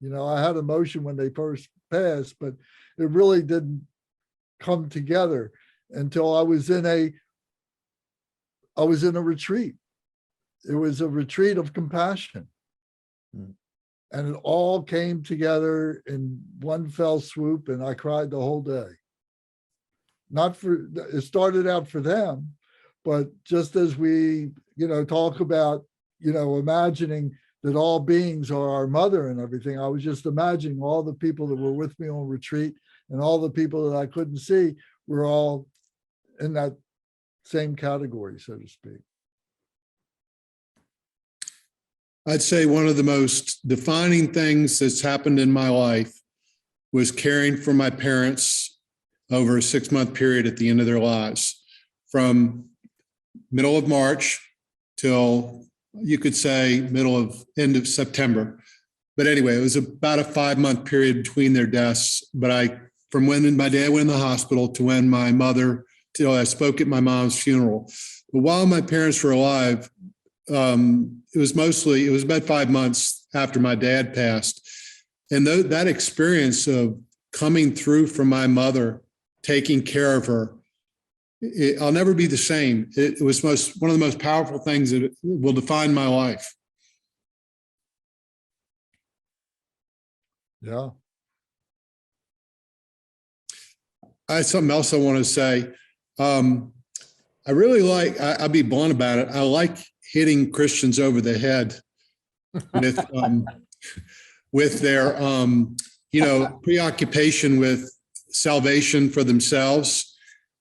I had emotion when they first passed, but it really didn't come together until I was in a retreat. It was a retreat of compassion. And it all came together in one fell swoop, and I cried the whole day. It started out for them, but just as we, talk about, imagining that all beings are our mother and everything, I was just imagining all the people that were with me on retreat and all the people that I couldn't see were all in that same category, so to speak. I'd say one of the most defining things that's happened in my life was caring for my parents over a 6-month period at the end of their lives, from middle of March till, you could say, end of September. But anyway, it was about a 5-month period between their deaths. But from when my dad went in the hospital to when my mother, till I spoke at my mom's funeral. But while my parents were alive, it was about 5 months after my dad passed. And that experience of coming through from my mother, taking care of her, I'll never be the same. It was one of the most powerful things that will define my life. Yeah. I have something else I want to say. I really I'll be blunt about it. I like hitting Christians over the head with their, preoccupation with salvation for themselves.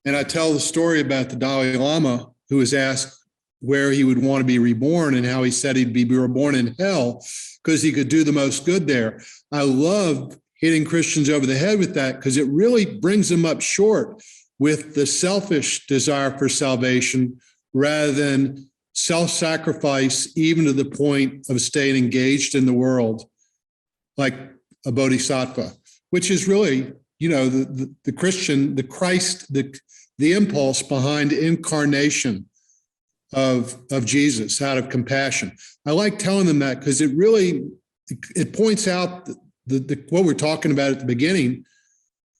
And I tell the story about the Dalai Lama, who was asked where he would want to be reborn and how he said he'd be reborn in hell because he could do the most good there. I love hitting Christians over the head with that because it really brings them up short with the selfish desire for salvation rather than self-sacrifice, even to the point of staying engaged in the world, like a bodhisattva, which is really, the Christian, the Christ, the impulse behind incarnation of Jesus out of compassion. I like telling them that because it points out what we're talking about at the beginning,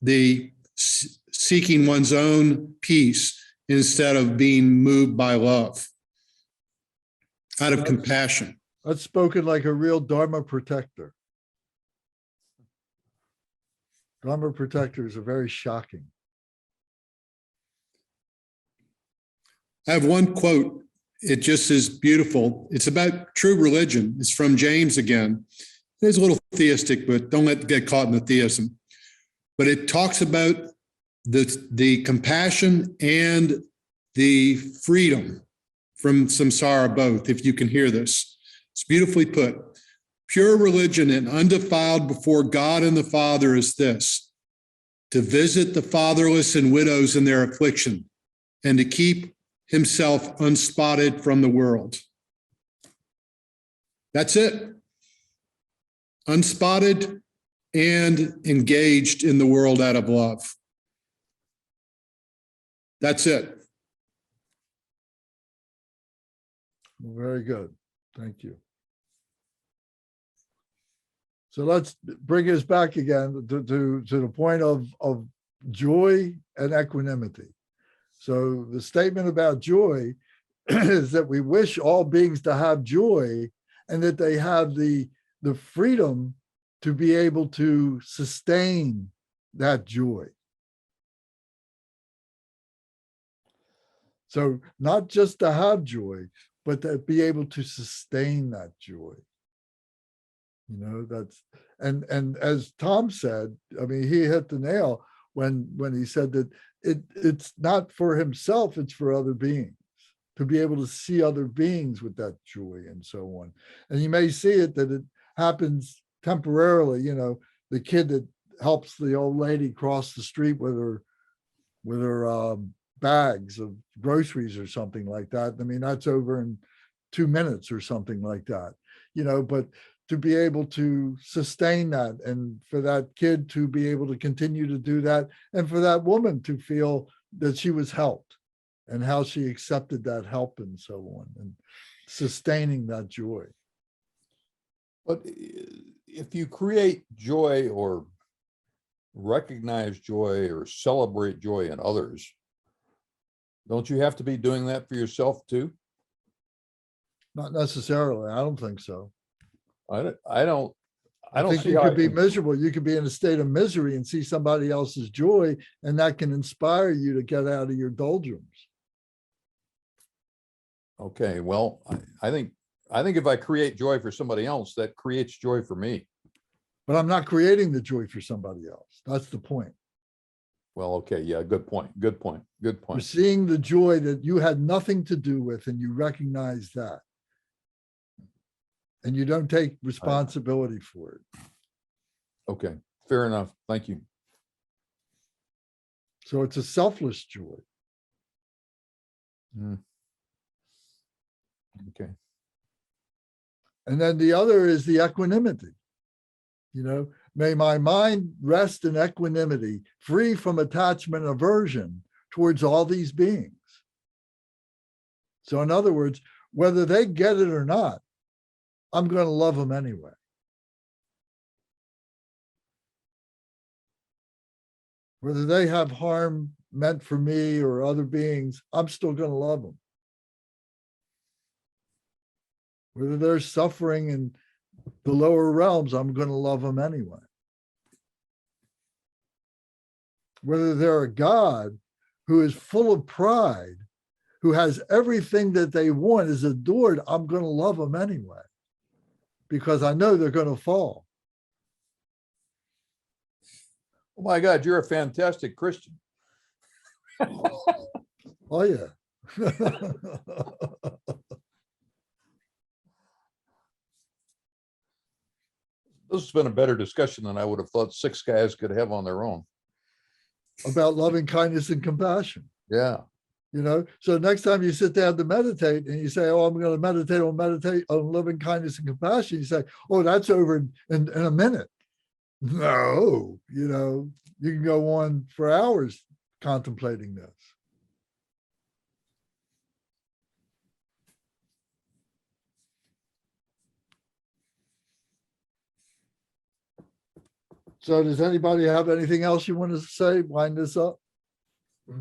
the seeking one's own peace instead of being moved by love out of compassion. That's spoken like a real Dharma protector. Dharma protectors are very shocking. I have one quote. It just is beautiful. It's about true religion. It's from James again. It's a little theistic, but don't get caught in the theism. But it talks about the compassion and the freedom from samsara both, if you can hear this. It's beautifully put. Pure religion and undefiled before God and the Father is this: to visit the fatherless and widows in their affliction, and to keep himself unspotted from the world. That's it. Unspotted and engaged in the world out of love. That's it. Very good. Thank you. So let's bring us back again to the point of joy and equanimity. So the statement about joy is that we wish all beings to have joy and that they have the freedom to be able to sustain that joy. So not just to have joy, but to be able to sustain that joy. And as Tom said, I mean, he hit the nail when he said that it's not for himself, it's for other beings, to be able to see other beings with that joy and so on. And you may see it that it happens temporarily, the kid that helps the old lady cross the street with her bags of groceries or something like that. I mean, that's over in 2 minutes or something like that, but to be able to sustain that and for that kid to be able to continue to do that and for that woman to feel that she was helped and how she accepted that help and so on and sustaining that joy. But if you create joy or recognize joy or celebrate joy in others, don't you have to be doing that for yourself too? Not necessarily. I don't think so. I don't think see you how could be miserable. You could be in a state of misery and see somebody else's joy, and that can inspire you to get out of your doldrums. Okay, well, I think I think if I create joy for somebody else, that creates joy for me. But I'm not creating the joy for somebody else. That's the point. Well, okay, yeah, good point, good point, good You're point. seeing the joy that you had nothing to do with, and you recognize that. And you don't take responsibility for it. Okay, fair enough. Thank you. So it's a selfless joy. Okay. And then the other is the equanimity. You know, may my mind rest in equanimity, free from attachment and aversion towards all these beings. So in other words, whether they get it or not, I'm going to love them anyway. Whether they have harm meant for me or other beings, I'm still going to love them. Whether they're suffering in the lower realms, I'm going to love them anyway. Whether they're a God who is full of pride, who has everything that they want, is adored, I'm going to love them anyway, because I know they're going to fall. Oh my God, you're a fantastic Christian. Oh, yeah. This has been a better discussion than I would have thought 6 guys could have on their own. About loving kindness and compassion. Yeah. You know, so next time you sit down to meditate and you say, oh, I'm going to meditate on loving kindness and compassion, you say, oh, that's over in a minute. No, you know, you can go on for hours contemplating this. So does anybody have anything else you want to say? Wind this up. I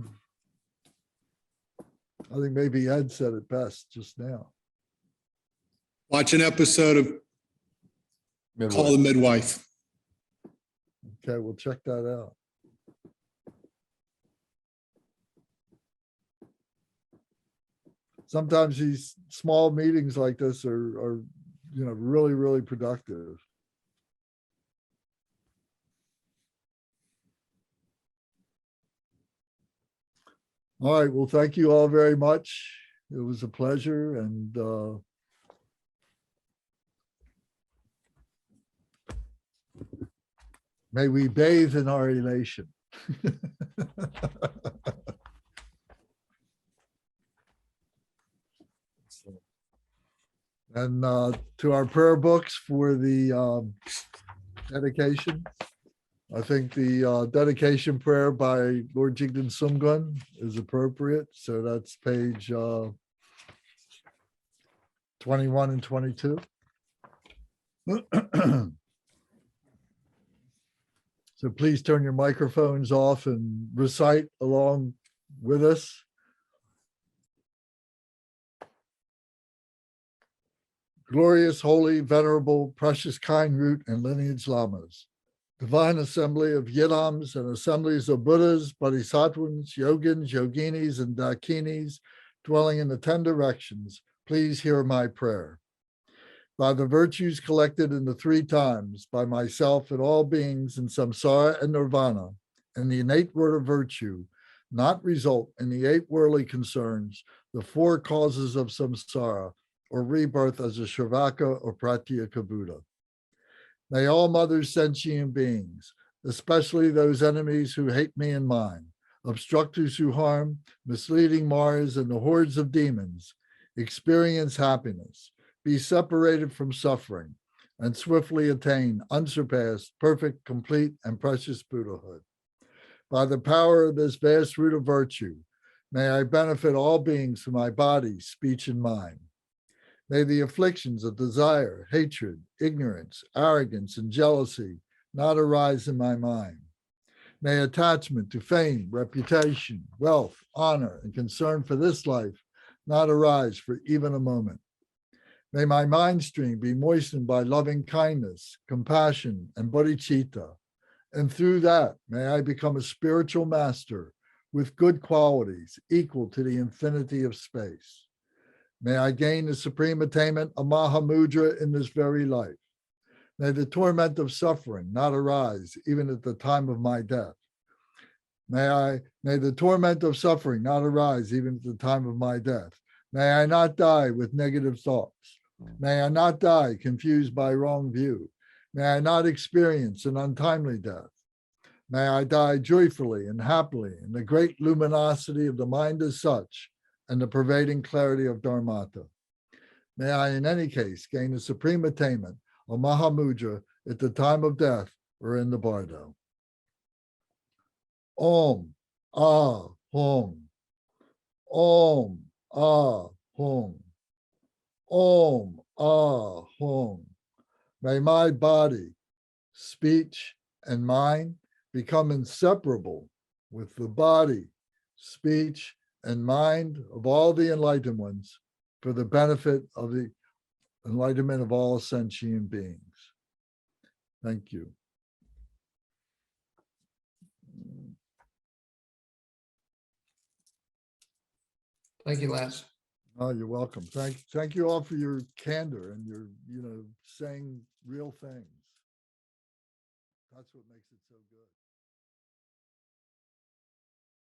think maybe Ed said it best just now. Watch an episode of Call the Midwife. Okay, we'll check that out. Sometimes these small meetings like this are you know, really, really productive. All right, well, thank you all very much. It was a pleasure, and may we bathe in our elation. And to our prayer books for the dedication. I think the dedication prayer by Lord Jigden Sumgun is appropriate. So that's page 21 and 22. So please turn your microphones off and recite along with us. Glorious, holy, venerable, precious, kind root and lineage lamas. Divine assembly of Yidams and assemblies of Buddhas, Bodhisattvas, Yogins, Yoginis, and Dakinis dwelling in the 10 directions, please hear my prayer. By the virtues collected in the 3 times, by myself and all beings in samsara and nirvana, and the innate word of virtue, not result in the 8 worldly concerns, the 4 causes of samsara, or rebirth as a Shravaka or Pratyeka Buddha. May all mothers, sentient beings, especially those enemies who hate me and mine, obstructors who harm, misleading Mars, and the hordes of demons, experience happiness, be separated from suffering, and swiftly attain unsurpassed, perfect, complete, and precious Buddhahood. By the power of this vast root of virtue, may I benefit all beings from my body, speech, and mind. May the afflictions of desire, hatred, ignorance, arrogance, and jealousy not arise in my mind. May attachment to fame, reputation, wealth, honor, and concern for this life not arise for even a moment. May my mind stream be moistened by loving kindness, compassion, and bodhicitta, and through that, may I become a spiritual master with good qualities equal to the infinity of space. May I gain the supreme attainment of Mahamudra in this very life. May the torment of suffering not arise even at the time of my death. May the torment of suffering not arise even at the time of my death. May I not die with negative thoughts. May I not die confused by wrong view. May I not experience an untimely death. May I die joyfully and happily in the great luminosity of the mind as such and the pervading clarity of Dharmata. May I in any case gain the supreme attainment of Mahamudra at the time of death or in the bardo. Om, Ah, Hum. Om, Ah, Hum. Om, Ah, Hum. May my body, speech, and mind become inseparable with the body, speech, and mind of all the enlightened ones for the benefit of the enlightenment of all sentient beings. Thank you. Thank you, Lance. Oh, you're welcome. Thank you all for your candor and your, saying real things. That's what makes it so good.